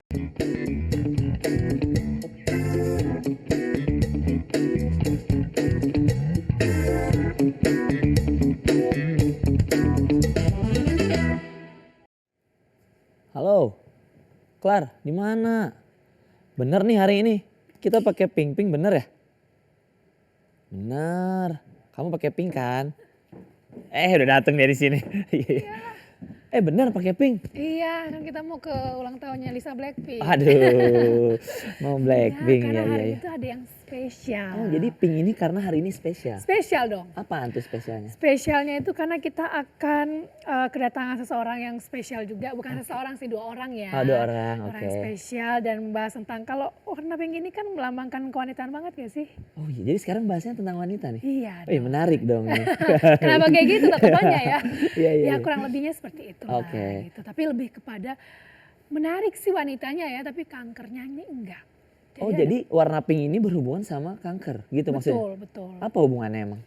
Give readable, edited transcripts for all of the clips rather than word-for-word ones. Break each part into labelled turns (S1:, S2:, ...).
S1: Halo, Klar, di mana? Bener nih hari ini kita pakai pink bener ya? Bener, kamu pakai pink kan? Udah dateng dari sini. Bener pakai pink.
S2: Iya, kan kita mau ke ulang tahunnya Lisa Blackpink.
S1: Aduh, mau Blackpink
S2: karena
S1: ya.
S2: hari itu ada yang spesial.
S1: Oh jadi pink ini karena hari ini spesial.
S2: Spesial dong.
S1: Apaan tuh spesialnya?
S2: Spesialnya itu karena kita akan kedatangan seseorang yang spesial juga, bukan seseorang sih, 2 orang ya.
S1: Oh 2 orang,
S2: Orang
S1: oke.
S2: yang spesial dan membahas tentang kalau warna pink ini kan melambangkan kewanitaan banget gak sih?
S1: Oh iya, jadi sekarang bahasnya tentang wanita nih?
S2: Iya.
S1: Menarik dong nih.
S2: Kenapa kayak gitu tatoannya ya?
S1: Iya.
S2: Ya kurang lebihnya seperti itu lah.
S1: Oke.
S2: Gitu. Tapi lebih kepada menarik sih wanitanya ya, tapi kankernya ini enggak.
S1: Jadi warna pink ini berhubungan sama kanker gitu maksudnya?
S2: Betul.
S1: Apa hubungannya emang?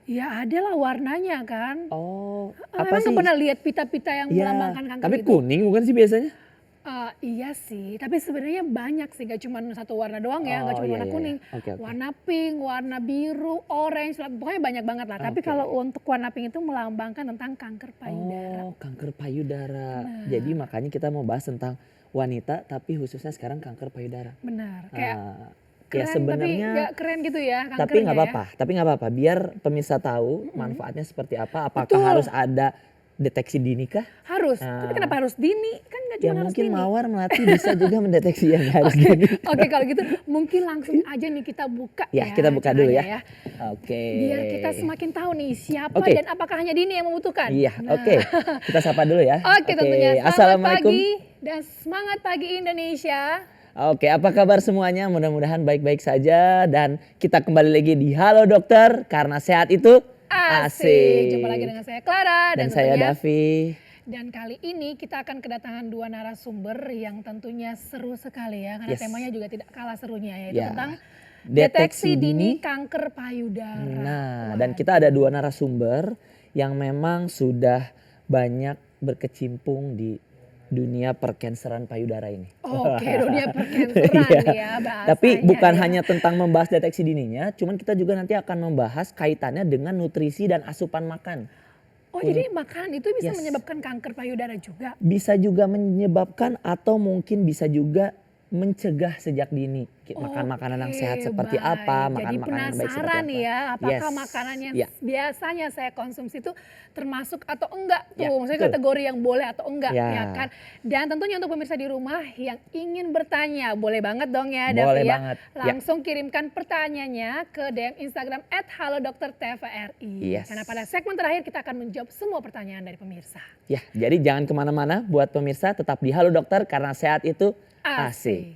S2: Ya ada lah warnanya kan.
S1: Oh,
S2: Emang
S1: apa sih?
S2: nggak pernah lihat pita-pita yang melambangkan kanker
S1: tapi
S2: itu?
S1: kuning bukan sih biasanya?
S2: Iya sih, tapi sebenarnya banyak sih, gak cuma satu warna doang ya, gak
S1: Oh,
S2: cuma
S1: iya,
S2: warna
S1: iya.
S2: kuning.
S1: Oke.
S2: Warna pink, warna biru, orange, pokoknya banyak banget lah. Tapi
S1: Oke.
S2: kalau untuk warna pink itu melambangkan tentang kanker payudara.
S1: Oh, kanker payudara.
S2: Benar.
S1: Jadi makanya kita mau bahas tentang wanita tapi khususnya sekarang kanker payudara.
S2: Benar, kayak
S1: Ya
S2: keren
S1: sebenarnya
S2: tapi gak keren gitu ya kankernya
S1: tapi nggak apa-apa. Biar pemirsa tahu manfaatnya seperti apa. Apakah
S2: Betul.
S1: harus ada deteksi dini kah?
S2: ya. Harus, tapi kenapa harus dini? Kan gak
S1: Ya
S2: cuma harus
S1: mungkin
S2: dini.
S1: Mawar Melati bisa juga mendeteksi yang harus dini.
S2: Oke, kalau gitu mungkin langsung aja nih kita buka
S1: Ya, kita buka dulu
S2: caranya
S1: ya. Oke.
S2: Biar kita semakin tahu nih siapa
S1: Oke.
S2: dan apakah hanya Dini yang membutuhkan.
S1: Iya,
S2: Nah.
S1: oke. Kita sapa dulu ya.
S2: Oke, tentunya selamat
S1: Assalamualaikum.
S2: pagi dan semangat pagi Indonesia.
S1: Oke, apa kabar semuanya? Mudah-mudahan baik-baik saja dan kita kembali lagi di Halo Dokter karena sehat itu asik.
S2: Jumpa lagi dengan saya Clara
S1: dan saya
S2: tentunya-
S1: Davi.
S2: Dan kali ini kita akan kedatangan 2 narasumber yang tentunya seru sekali ya, karena
S1: Yes.
S2: temanya juga tidak kalah serunya, yaitu
S1: Ya.
S2: tentang
S1: Deteksi
S2: deteksi dini kanker payudara.
S1: Nah, dan kita ada 2 narasumber yang memang sudah banyak berkecimpung di dunia perkanseran payudara ini.
S2: Oke, dunia perkanseran
S1: Iya.
S2: ya bahasanya.
S1: Tapi bukan
S2: ya.
S1: hanya tentang membahas deteksi dininya, cuman kita juga nanti akan membahas kaitannya dengan nutrisi dan asupan makan.
S2: Oh, jadi makanan itu bisa
S1: Yes.
S2: menyebabkan kanker payudara juga?
S1: Bisa juga menyebabkan atau mungkin bisa juga mencegah sejak dini. Makan makanan yang sehat seperti
S2: baik.
S1: apa, makan
S2: Jadi
S1: makanan yang baik seperti
S2: penasaran nih
S1: apa.
S2: ya, apakah
S1: Yes.
S2: makanannya
S1: Ya.
S2: biasanya saya konsumsi itu termasuk atau enggak tuh,
S1: Ya,
S2: maksudnya
S1: betul.
S2: kategori yang boleh atau enggak
S1: Ya.
S2: ya kan. Dan tentunya untuk pemirsa di rumah yang ingin bertanya, boleh banget dong ya
S1: Boleh
S2: Davi ya.
S1: banget, ya.
S2: Langsung kirimkan pertanyaannya ke DM Instagram @halodoktertvri.
S1: Yes.
S2: Karena pada segmen terakhir kita akan menjawab semua pertanyaan dari pemirsa.
S1: Ya, jadi jangan kemana-mana buat pemirsa tetap di Halo Dokter karena sehat itu asik.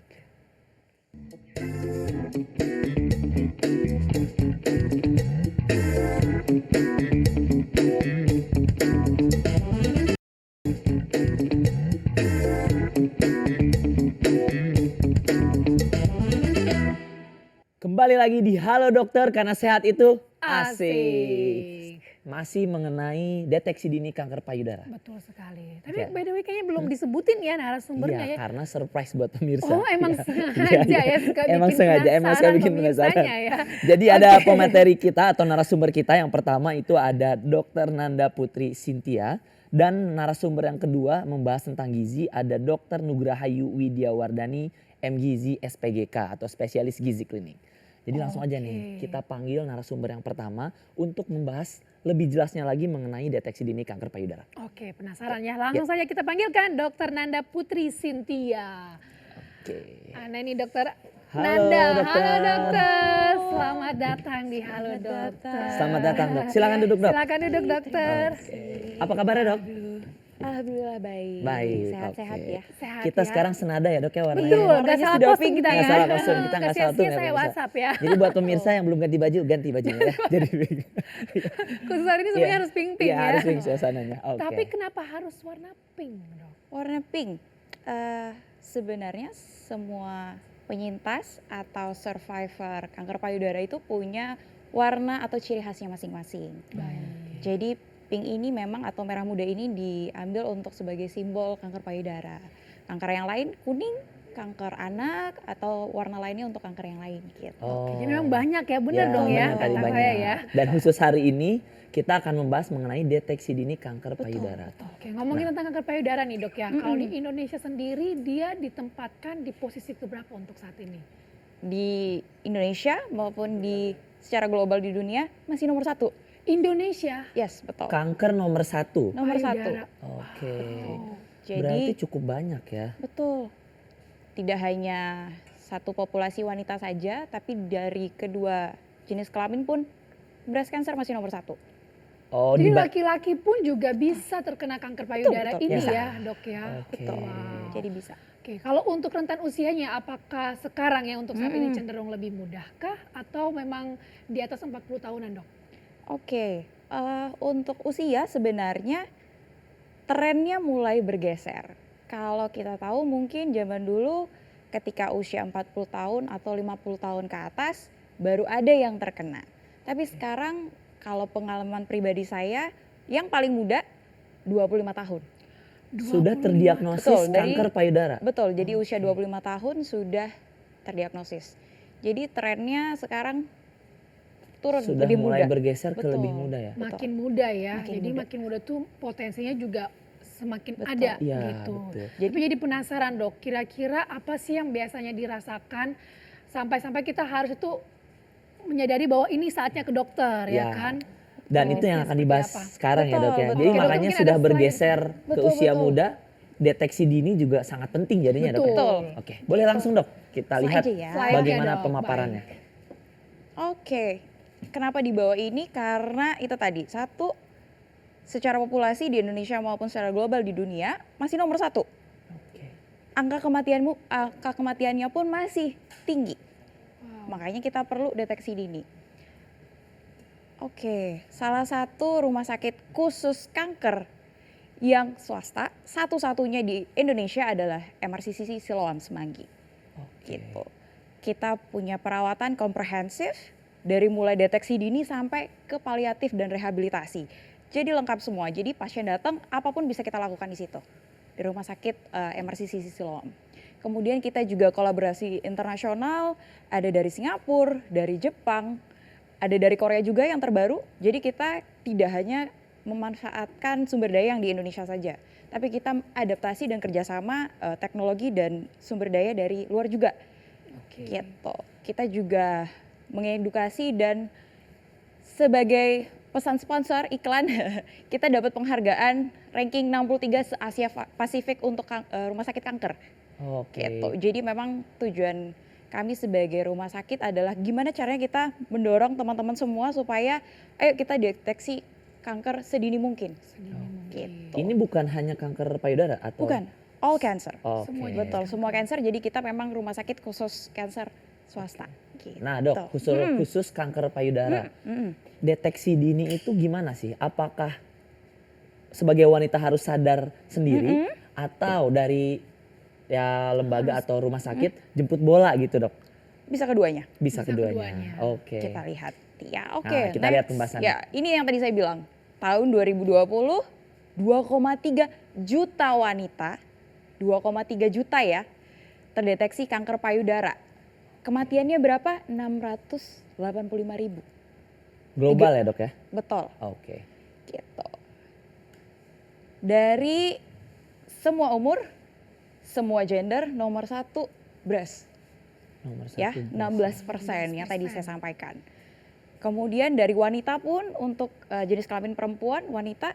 S1: Kembali lagi di Halo Dokter karena sehat itu asik. Masih mengenai deteksi dini kanker payudara.
S2: Betul sekali. Tapi
S1: Ya.
S2: by the way kayaknya belum disebutin ya narasumbernya
S1: Iya,
S2: ya.
S1: karena surprise buat pemirsa.
S2: Oh, emang
S1: Iya.
S2: sengaja ya, suka
S1: Emang
S2: bikin
S1: sengaja, emang suka bikin
S2: pemirsanya
S1: penasaran.
S2: ya.
S1: Jadi ada pemateri kita atau narasumber kita yang pertama itu ada Dr. Nanda Putri Sintia. Dan narasumber yang kedua membahas tentang gizi ada Dr. Nugrahayu Widiawardani MGizi SPGK atau spesialis gizi klinik. Jadi langsung aja nih kita panggil narasumber yang pertama untuk membahas lebih jelasnya lagi mengenai deteksi dini kanker payudara.
S2: Oke, penasaran ya. Langsung saja kita panggilkan Dr. Nanda Putri Sintia.
S1: Oke.
S2: Nah ini Dokter
S1: Halo,
S2: Nanda.
S1: dokter.
S2: Halo dokter. Selamat datang di Halo Dokter.
S1: Selamat datang dok. Silakan duduk dok.
S2: Silakan duduk dokter.
S1: Apa kabarnya dok?
S3: Alhamdulillah baik.
S1: Baik.
S3: Sehat-sehat
S1: oke.
S3: ya.
S2: Sehat
S1: Kita
S2: ya.
S1: sekarang senada ya dok ya warnanya.
S2: Betul,
S1: Warnanya
S2: gak salah
S1: sudah
S2: posting
S1: pink.
S2: kita
S1: Nggak
S2: ya.
S1: salah kostum, kita nggak salah tuh.
S2: Sia-sia saya WhatsApp ya.
S1: Jadi buat pemirsa yang belum ganti baju, ganti bajunya ya. Jadi pink.
S2: Khusus hari ini sebenarnya
S1: Iya.
S2: harus pink-pink
S1: Iya
S2: ya.
S1: harus pink suasananya. Oke.
S2: Tapi kenapa harus warna pink dok?
S3: Warna pink. Sebenarnya semua penyintas atau survivor kanker payudara itu punya warna atau ciri khasnya masing-masing. Jadi pink ini memang atau merah muda ini diambil untuk sebagai simbol kanker payudara. kanker yang lain kuning, kanker anak, atau warna lainnya untuk kanker yang lain gitu.
S2: Oke, jadi memang banyak ya, benar
S1: Ya,
S2: dong ya
S1: benar tadi
S2: kata
S1: banyak.
S2: saya ya.
S1: Dan khusus hari ini kita akan membahas mengenai deteksi dini kanker
S3: Betul,
S1: payudara.
S2: Oke, ngomongin tentang kanker payudara nih dok ya. Kalau di
S3: Mm-mm.
S2: Indonesia sendiri dia ditempatkan di posisi keberapa untuk saat ini?
S3: Di Indonesia maupun secara global di dunia masih nomor 1.
S2: Indonesia.
S3: Yes, betul.
S1: Kanker nomor 1.
S3: Nomor 1.
S2: Payudara.
S1: Oke.
S2: Oh.
S1: Berarti
S3: Jadi
S1: cukup banyak ya.
S3: betul. Tidak hanya satu populasi wanita saja, tapi dari kedua jenis kelamin pun breast cancer masih nomor 1.
S1: Oh,
S2: Jadi
S1: di
S2: laki-laki pun juga bisa terkena kanker payudara
S3: betul.
S2: ini
S1: Bisa.
S2: ya dok ya.
S1: Oke.
S3: Betul.
S2: Wow.
S3: Jadi bisa.
S2: Oke, kalau untuk rentan usianya apakah sekarang ya untuk saat ini
S3: Mm-mm.
S2: cenderung lebih mudahkah atau memang di atas 40 tahunan dok?
S3: Oke, untuk usia sebenarnya trennya mulai bergeser. Kalau kita tahu mungkin zaman dulu ketika usia 40 tahun atau 50 tahun ke atas baru ada yang terkena. Tapi sekarang kalau pengalaman pribadi saya yang paling muda 25 tahun.
S1: sudah
S2: 25.
S1: terdiagnosis
S3: Betul, dari-
S1: kanker payudara.
S3: Betul, jadi usia
S1: Oke.
S3: 25 tahun sudah terdiagnosis. Jadi trennya sekarang turun
S1: Sudah
S3: lebih
S1: mulai
S3: muda.
S1: bergeser ke
S3: Betul.
S1: lebih muda ya.
S2: Makin muda ya.
S3: Makin
S2: Jadi
S3: muda.
S2: makin muda tuh potensinya juga semakin
S3: Betul.
S2: ada
S1: Iya,
S2: gitu.
S1: betul.
S2: Tapi jadi penasaran dok, kira-kira apa sih yang biasanya dirasakan sampai-sampai kita harus itu menyadari bahwa ini saatnya ke dokter ya
S1: Ya.
S2: kan?
S1: Dan
S2: Oh,
S1: itu yang
S2: seperti
S1: akan dibahas
S2: apa?
S1: sekarang ya
S3: Betul,
S1: dok ya.
S3: betul.
S1: Jadi
S3: Oke, dok,
S1: makanya
S2: mungkin
S1: sudah
S2: ada
S1: bergeser ke
S3: Betul,
S1: usia
S3: betul.
S1: muda, deteksi dini juga sangat penting jadinya dok ya.
S3: Betul.
S1: Oke, boleh langsung dok kita
S3: Langsung
S1: lihat
S3: aja ya.
S2: Slide-nya,
S1: bagaimana
S2: dok.
S1: pemaparannya.
S3: Oke, kenapa dibawa ini? Karena itu tadi, satu, secara populasi di Indonesia maupun secara global di dunia masih nomor 1.
S1: Oke.
S3: Angka kematiannya pun masih tinggi.
S2: Wow.
S3: Makanya kita perlu deteksi dini. Oke, salah satu rumah sakit khusus kanker yang swasta satu-satunya di Indonesia adalah MRCCC Siloam Semanggi.
S1: Oke.
S3: Gitu. Kita punya perawatan komprehensif dari mulai deteksi dini sampai ke paliatif dan rehabilitasi. Jadi lengkap semua. Jadi pasien datang apapun bisa kita lakukan di situ. Di rumah sakit MRCCC Siloam. Kemudian kita juga kolaborasi internasional, ada dari Singapura, dari Jepang, ada dari Korea juga yang terbaru. Jadi kita tidak hanya memanfaatkan sumber daya yang di Indonesia saja, tapi kita adaptasi dan kerjasama teknologi dan sumber daya dari luar juga.
S2: Oke.
S3: Gitu. Kita juga mengedukasi dan sebagai pesan sponsor iklan kita dapat penghargaan ranking 63 se-Asia Pasifik untuk rumah sakit kanker.
S1: Oke.
S3: Gitu. Jadi memang tujuan kami sebagai rumah sakit adalah gimana caranya kita mendorong teman-teman semua supaya ayo kita deteksi kanker sedini mungkin.
S2: Sedini mungkin.
S3: Gitu.
S1: Ini bukan hanya kanker payudara atau?
S3: Bukan, all cancer.
S1: Oke.
S2: Semuanya.
S3: Betul, semua cancer. Jadi kita memang rumah sakit khusus cancer swasta. Gitu.
S1: Nah dok, khusus kanker payudara.
S3: Mm-mm.
S1: Deteksi dini itu gimana sih? Apakah sebagai wanita harus sadar sendiri atau dari ya lembaga atau rumah sakit jemput bola gitu dok?
S3: Bisa keduanya.
S1: Bisa
S2: Bisa
S1: keduanya.
S2: keduanya.
S1: Oke.
S3: Kita lihat. Ya, oke.
S1: Nah, kita lihat
S3: next.
S1: pembahasannya.
S3: Ya, ini yang tadi saya bilang. Tahun 2020 2,3 juta wanita, 2,3 juta ya, terdeteksi kanker payudara. Kematiannya berapa? 685.000.
S1: Global ya dok ya?
S3: Betul,
S1: Oke.
S3: gitu. Dari semua umur, semua gender, nomor 1 breast.
S1: Nomor satu.
S3: Ya,
S1: breast.
S3: 16% yang tadi saya sampaikan. Kemudian dari wanita pun untuk jenis kelamin perempuan, wanita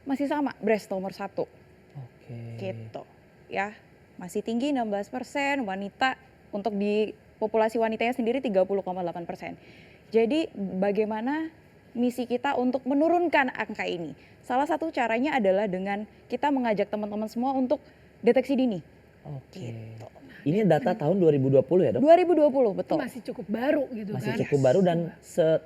S3: masih sama, breast nomor 1
S1: Oke.
S3: gitu. Ya, masih tinggi 16%, wanita untuk di populasi wanitanya sendiri 30,8%. Jadi bagaimana misi kita untuk menurunkan angka ini? Salah satu caranya adalah dengan kita mengajak teman-teman semua untuk deteksi dini.
S1: Oke.
S3: Gitu.
S1: Ini data tahun 2020 ya dok?
S3: 2020
S2: Itu
S3: betul.
S2: masih cukup baru gitu
S1: Masih
S2: kan.
S1: cukup baru dan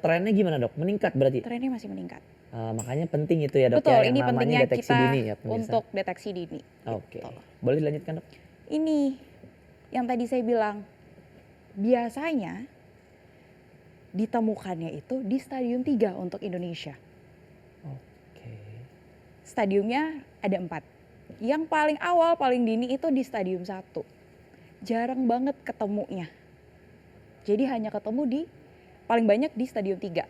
S1: trennya gimana dok? Meningkat berarti?
S3: Trennya masih meningkat.
S1: Makanya penting itu ya dok
S3: Betul,
S1: ya,
S3: ini
S1: yang namanya
S3: pentingnya
S1: deteksi
S3: kita
S1: dini ya pemirsa.
S3: untuk deteksi dini.
S1: Oke.
S3: Gitu.
S1: Boleh dilanjutkan dok?
S3: Ini yang tadi saya bilang, biasanya ditemukannya itu di stadium 3 untuk Indonesia.
S1: Oke.
S3: Stadiumnya ada 4. Yang paling awal, paling dini itu di stadium 1. Jarang banget ketemunya. Jadi hanya ketemu di paling banyak di stadium 3.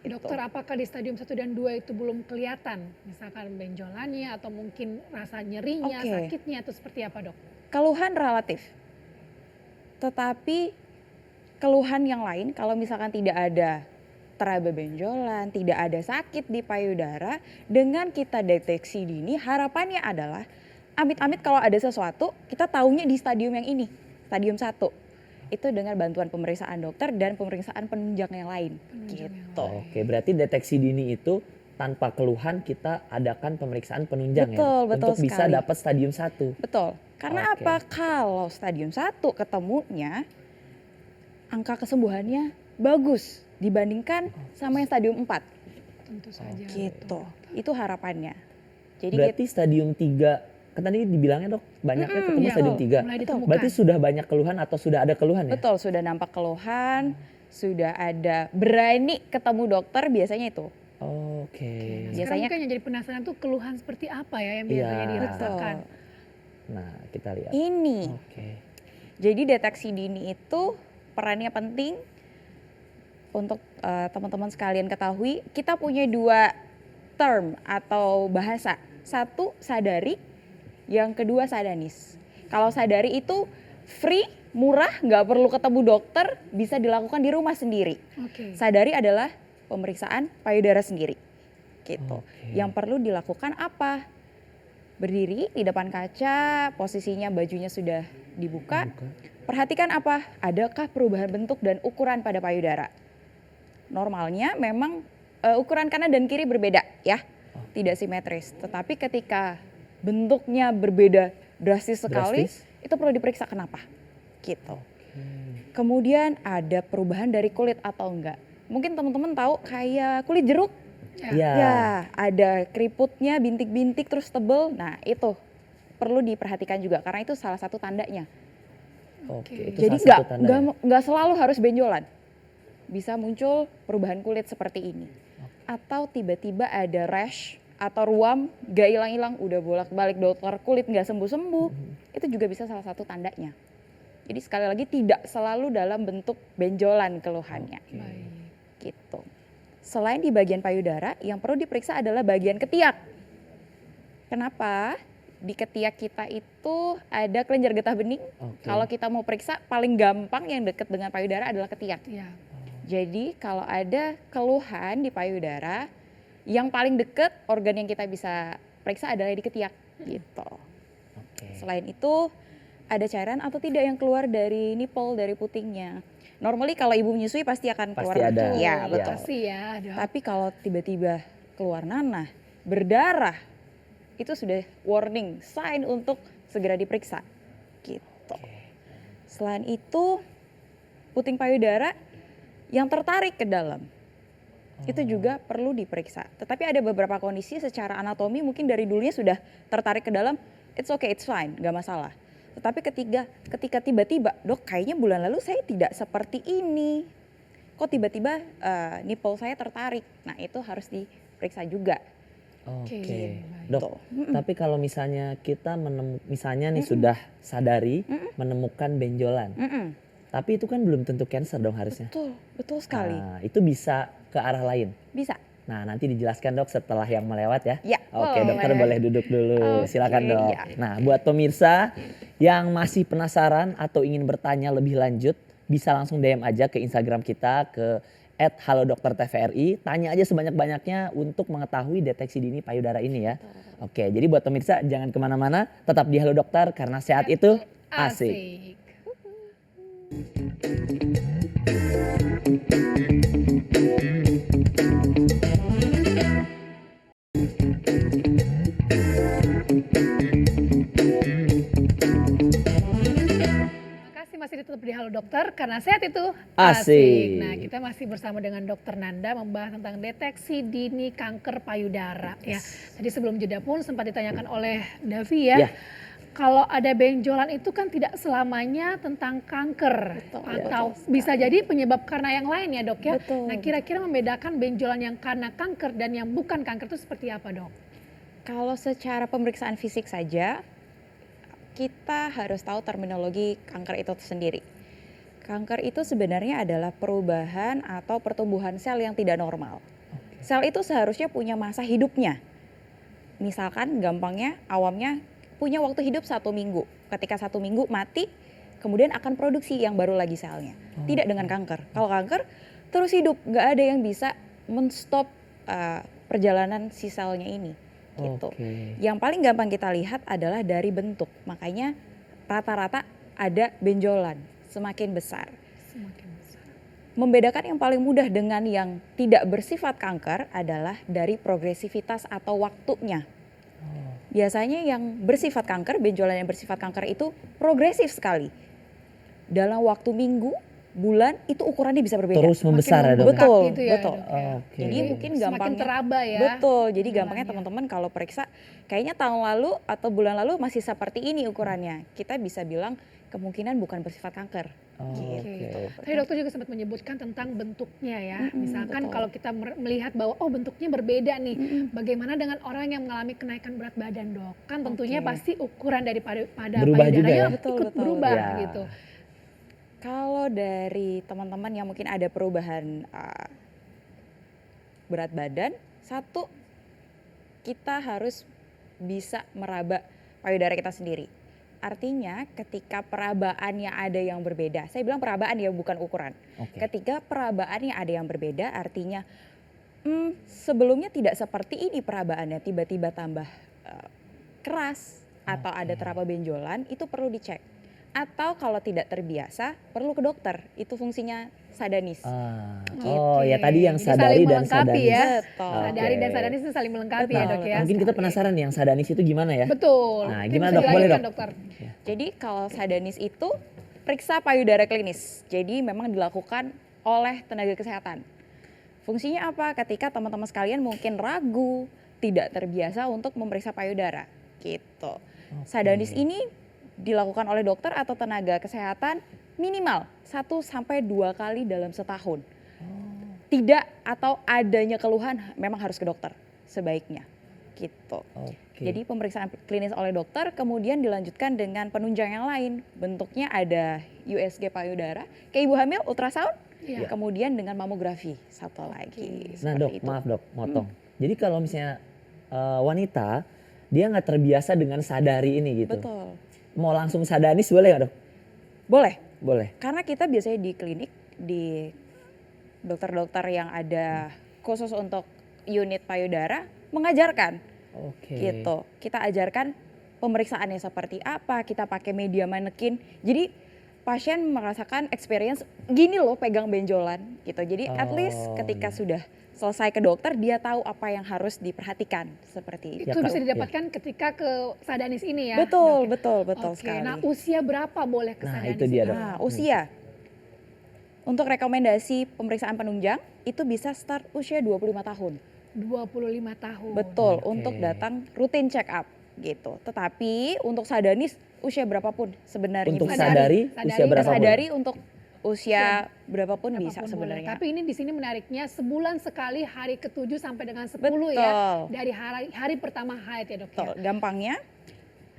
S3: Gitu.
S2: Dokter, apakah di stadium 1 dan 2 itu belum kelihatan? Misalkan benjolannya atau mungkin rasa nyerinya,
S3: Oke.
S2: sakitnya atau seperti apa, Dok?
S3: Keluhan relatif. Tetapi keluhan yang lain kalau misalkan tidak ada teraba benjolan, tidak ada sakit di payudara, dengan kita deteksi dini harapannya adalah amit-amit kalau ada sesuatu kita taunya di stadium yang ini, stadium 1. Itu dengan bantuan pemeriksaan dokter dan pemeriksaan penunjang yang lain.
S2: Penunjang yang
S3: Gitu.
S1: Oke, berarti deteksi dini itu tanpa keluhan kita adakan pemeriksaan penunjang
S3: Betul,
S1: ya
S3: betul
S1: untuk bisa
S3: sekali.
S1: dapat stadium 1.
S3: Betul. Karena
S1: Oke.
S3: apa? Kalau stadium 1 ketemunya angka kesembuhannya bagus dibandingkan sama yang stadium 4.
S2: Tentu saja.
S3: Gitu. Itu harapannya. Jadi
S1: Berarti stadium 3, kan tadi dibilangnya dok banyaknya ketemu
S2: Iya,
S1: stadium 3.
S2: mulai
S3: Betul.
S2: ditemukan.
S1: Berarti sudah banyak keluhan atau sudah ada keluhan ya?
S3: betul sudah nampak keluhan, sudah ada berani ketemu dokter biasanya itu.
S1: Oke.
S2: Sekarang
S3: Biasanya-
S2: mungkin yang jadi penasaran tuh keluhan seperti apa ya yang
S1: Iya.
S2: biasanya dirasakan.
S1: Nah, kita lihat.
S3: Ini.
S1: Oke.
S3: Jadi deteksi dini itu perannya penting untuk teman-teman sekalian ketahui. Kita punya 2 term atau bahasa. Satu sadari, yang kedua sadanis. Kalau sadari itu free, murah, nggak perlu ketemu dokter, bisa dilakukan di rumah sendiri.
S2: Oke.
S3: Sadari adalah pemeriksaan payudara sendiri. Gitu.
S1: Oke.
S3: Yang perlu dilakukan apa? Berdiri di depan kaca, posisinya bajunya sudah dibuka. Perhatikan apa? Adakah perubahan bentuk dan ukuran pada payudara? Normalnya memang ukuran kanan dan kiri berbeda ya, tidak simetris. Tetapi ketika bentuknya berbeda drastis sekali,
S1: Drastis?
S3: itu perlu diperiksa kenapa. Gitu. Kemudian ada perubahan dari kulit atau enggak. Mungkin teman-teman tahu kayak kulit jeruk.
S1: Iya.
S3: Ya, ada keriputnya, bintik-bintik terus tebel. Nah, itu perlu diperhatikan juga karena itu salah satu tandanya.
S1: Oke. Itu
S3: Jadi
S1: salah satu tanda ya?
S3: nggak selalu harus benjolan. Bisa muncul perubahan kulit seperti ini. Atau tiba-tiba ada rash atau ruam gak hilang-hilang, udah bolak-balik dokter kulit nggak sembuh-sembuh. Itu juga bisa salah satu tandanya. Jadi sekali lagi tidak selalu dalam bentuk benjolan keluhannya.
S2: Baik.
S3: Gitu. Selain di bagian payudara, yang perlu diperiksa adalah bagian ketiak. Kenapa? Di ketiak kita itu ada kelenjar getah bening.
S1: Oke.
S3: Kalau kita mau periksa, paling gampang yang dekat dengan payudara adalah ketiak.
S2: Iya.
S3: Jadi kalau ada keluhan di payudara, yang paling dekat organ yang kita bisa periksa adalah di ketiak. Gitu.
S1: Oke.
S3: Selain itu, ada cairan atau tidak yang keluar dari nipple, dari putingnya. Normally kalau ibu menyusui pasti akan
S1: Pasti
S3: keluar.
S1: ada.
S3: Ya,
S1: Iya.
S3: betul.
S2: Kasih ya, Dok.
S3: Tapi kalau tiba-tiba keluar nanah, berdarah, itu sudah warning, sign untuk segera diperiksa. Gitu. Selain itu, puting payudara yang tertarik ke dalam, itu juga perlu diperiksa. Tetapi ada beberapa kondisi secara anatomi mungkin dari dulunya sudah tertarik ke dalam, it's okay, it's fine, gak masalah. Tetapi ketika tiba-tiba, dok kayaknya bulan lalu saya tidak seperti ini. Kok tiba-tiba nipple saya tertarik? Nah itu harus diperiksa juga.
S1: Oke.
S2: baik.
S1: Dok, tapi kalau misalnya kita misalnya nih sudah sadari menemukan benjolan.
S3: Mm-mm.
S1: Tapi itu kan belum tentu cancer dong harusnya.
S3: Betul, betul sekali.
S1: Nah, itu bisa ke arah lain.
S3: Bisa.
S1: Nah, nanti dijelaskan dok setelah yang melewat ya.
S3: Ya,
S1: Oke,
S3: boleh.
S1: dokter boleh duduk dulu.
S3: Oke,
S1: Silakan dok.
S3: ya.
S1: Nah, buat pemirsa yang masih penasaran atau ingin bertanya lebih lanjut, bisa langsung DM aja ke Instagram kita ke @halodoktertvri. Tanya aja sebanyak-banyaknya untuk mengetahui deteksi dini payudara ini ya. Oke, jadi buat pemirsa jangan kemana-mana, tetap di Halo Dokter karena sehat itu asik.
S2: Asik. Makasih masih tetap di Halo Dokter karena sehat itu
S1: Asik.
S2: Nah, kita masih bersama dengan Dokter Nanda membahas tentang deteksi dini kanker payudara ya. Tadi sebelum jeda pun sempat ditanyakan oleh Davi ya.
S1: Ya.
S2: Kalau ada benjolan itu kan tidak selamanya tentang kanker atau bisa jadi penyebab karena yang lain ya, Dok ya.
S3: Betul.
S2: Nah, kira-kira membedakan benjolan yang karena kanker dan yang bukan kanker itu seperti apa, Dok?
S3: Kalau secara pemeriksaan fisik saja, kita harus tahu terminologi kanker itu sendiri. Kanker itu sebenarnya adalah perubahan atau pertumbuhan sel yang tidak normal. Sel itu seharusnya punya masa hidupnya. Misalkan gampangnya, awamnya punya waktu hidup 1 minggu. Ketika 1 minggu mati, kemudian akan produksi yang baru lagi selnya. Tidak dengan kanker. Kalau kanker terus hidup, nggak ada yang bisa menstop perjalanan si selnya ini. Gitu.
S1: Oke.
S3: Yang paling gampang kita lihat adalah dari bentuk. Makanya rata-rata ada benjolan semakin besar.
S2: Semakin besar.
S3: Membedakan yang paling mudah dengan yang tidak bersifat kanker adalah dari progresivitas atau waktunya.
S1: Oh,
S3: Biasanya yang bersifat kanker, benjolan yang bersifat kanker itu progresif sekali. Dalam waktu minggu, bulan itu ukurannya bisa berbeda.
S1: terus membesar ya dok?
S2: membengkak
S3: Betul,
S2: gitu ya,
S3: betul.
S2: Dok, ya.
S1: Oke.
S3: Jadi mungkin
S2: Semakin
S3: gampangnya
S2: teraba ya.
S3: betul. Jadi gampangnya
S2: benjolannya.
S3: teman-teman kalau periksa kayaknya tahun lalu atau bulan lalu masih seperti ini ukurannya. Kita bisa bilang kemungkinan bukan bersifat kanker.
S1: Oh,
S3: Gitu.
S1: oke.
S2: Tadi dokter juga sempat menyebutkan tentang bentuknya ya. Misalkan
S3: betul.
S2: kalau kita melihat bahwa oh bentuknya berbeda nih. Bagaimana dengan orang yang mengalami kenaikan berat badan, Dok? Kan tentunya
S3: Oke.
S2: pasti ukuran daripada
S1: Berubah juga
S2: payudaranya
S1: ya?
S3: Betul,
S2: ikut
S3: betul.
S2: berubah
S1: Ya.
S2: gitu.
S3: Kalau dari teman-teman yang mungkin ada perubahan berat badan, satu kita harus bisa meraba payudara kita sendiri. Artinya ketika perabaannya ada yang berbeda, saya bilang perabaan ya bukan ukuran.
S1: Oke.
S3: Ketika perabaannya ada yang berbeda artinya sebelumnya tidak seperti ini perabaannya, tiba-tiba tambah keras atau ada teraba benjolan, itu perlu dicek. Atau kalau tidak terbiasa perlu ke dokter, itu fungsinya sadanis.
S1: Oh ya tadi yang
S2: Jadi
S1: sadari
S2: saling
S1: dan
S2: melengkapi
S1: sadanis.
S2: ya.
S3: Betul.
S2: Sadari dan
S1: Oke.
S2: sadanis itu saling melengkapi ya,
S3: Betul,
S2: Dok ya.
S1: Mungkin kita penasaran nih yang sadanis itu gimana ya?
S2: Betul.
S1: Nah,
S2: Mungkin
S1: gimana,
S2: bisa
S1: Dok? Boleh,
S2: dilanjutkan,
S1: Dok?
S2: dokter.
S3: Jadi kalau sadanis itu periksa payudara klinis. Jadi memang dilakukan oleh tenaga kesehatan. Fungsinya apa? Ketika teman-teman sekalian mungkin ragu, tidak terbiasa untuk memeriksa payudara, gitu. Sadanis ini dilakukan oleh dokter atau tenaga kesehatan minimal 1-2 kali dalam setahun. Tidak atau adanya keluhan memang harus ke dokter sebaiknya, gitu.
S1: Oke.
S3: Jadi pemeriksaan klinis oleh dokter kemudian dilanjutkan dengan penunjang yang lain. Bentuknya ada USG payudara, kayak ibu hamil ultrasound,
S2: Iya.
S3: kemudian dengan mamografi satu lagi.
S1: Nah
S3: seperti
S1: dok,
S3: itu.
S1: maaf dok, motong. Jadi kalau misalnya wanita dia nggak terbiasa dengan sadari ini gitu.
S3: Betul.
S1: Mau langsung sadanis boleh nggak dok?
S3: Boleh,
S1: Boleh.
S3: karena kita biasanya di klinik, di dokter-dokter yang ada khusus untuk unit payudara mengajarkan.
S1: Oke.
S3: Gitu. Kita ajarkan pemeriksaannya seperti apa, kita pakai media manekin. Jadi pasien merasakan experience gini loh pegang benjolan gitu. Jadi at least
S1: Oh,
S3: ketika
S1: iya.
S3: sudah selesai ke dokter dia tahu apa yang harus diperhatikan seperti itu.
S1: Ya,
S2: Itu
S1: Kak.
S2: bisa didapatkan ketika ke sadanis ini ya.
S3: Betul,
S2: Dok?
S3: betul
S2: Oke,
S3: sekali.
S2: nah usia berapa boleh ke
S1: Nah,
S2: sadanis?
S1: itu dia, Dok.
S3: Nah, usia. Untuk rekomendasi pemeriksaan penunjang itu bisa start usia 25 tahun.
S2: 25 tahun.
S3: Betul,
S1: Oke.
S3: untuk datang rutin check up gitu. Tetapi untuk sadanis usia berapapun sebenarnya
S1: Untuk
S3: bisa.
S1: sadari, usia berapapun.
S3: Sadari untuk usia berapapun bisa
S2: Apapun boleh.
S3: sebenarnya.
S2: Tapi ini di sini menariknya sebulan sekali hari ke-7 sampai dengan 10
S3: Betul.
S2: ya. Dari hari pertama haid ya, Dok ya.
S3: Betul, gampangnya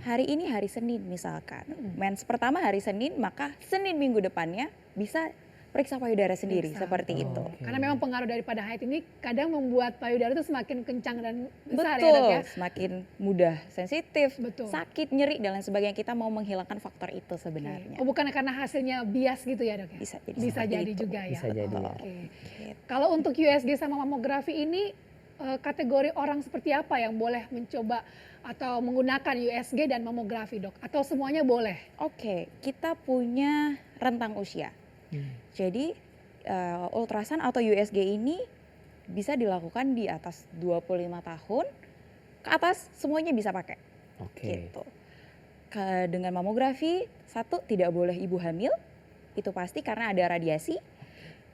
S3: hari ini hari Senin misalkan. Mens pertama hari Senin, maka Senin minggu depannya bisa periksa payudara sendiri
S2: Periksa.
S3: seperti
S1: Oh,
S3: itu.
S1: oke.
S2: Karena memang pengaruh daripada haid ini kadang membuat payudara itu semakin kencang dan besar ya,
S3: Betul,
S2: Dok ya.
S3: semakin mudah sensitif,
S2: Betul.
S3: sakit, nyeri dan lain sebagainya. Kita mau menghilangkan faktor itu sebenarnya.
S2: Oh, bukan karena hasilnya bias gitu ya, Dok ya.
S3: Bisa jadi
S2: Bisa
S3: seperti
S2: jadi
S3: itu.
S2: juga ya.
S1: Bisa jadi ya.
S2: Oke.
S3: Gitu.
S2: Kalau untuk USG sama mamografi ini kategori orang seperti apa yang boleh mencoba atau menggunakan USG dan mamografi, Dok? Atau semuanya boleh?
S3: Oke, kita punya rentang usia. Jadi ultrasound atau USG ini bisa dilakukan di atas 25 tahun ke atas semuanya bisa pakai.
S1: Oke.
S3: Gitu. Dengan mamografi, satu tidak boleh ibu hamil, itu pasti karena ada radiasi.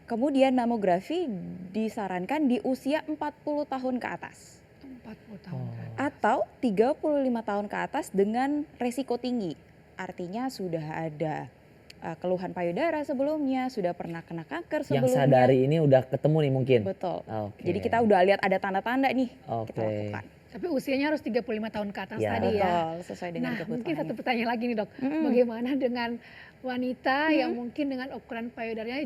S3: Kemudian mamografi disarankan di usia 40 tahun ke atas
S2: 40 tahun
S1: Oh.
S2: kan.
S3: atau 35 tahun ke atas dengan resiko tinggi. Artinya sudah ada keluhan payudara sebelumnya, sudah pernah kena kanker sebelumnya.
S1: Yang sadari ini udah ketemu nih mungkin.
S3: Betul.
S1: Oke.
S3: Jadi kita udah lihat ada tanda-tanda nih, kita
S1: Oke.
S3: lakukan.
S2: Tapi usianya harus 35 tahun ke atas
S1: Ya.
S2: tadi ya.
S3: Betul, sesuai dengan
S2: Nah, mungkin
S3: kebutuhannya.
S2: satu pertanyaan lagi nih dok,
S3: Mm-mm.
S2: bagaimana dengan wanita yang mungkin dengan ukuran payudaranya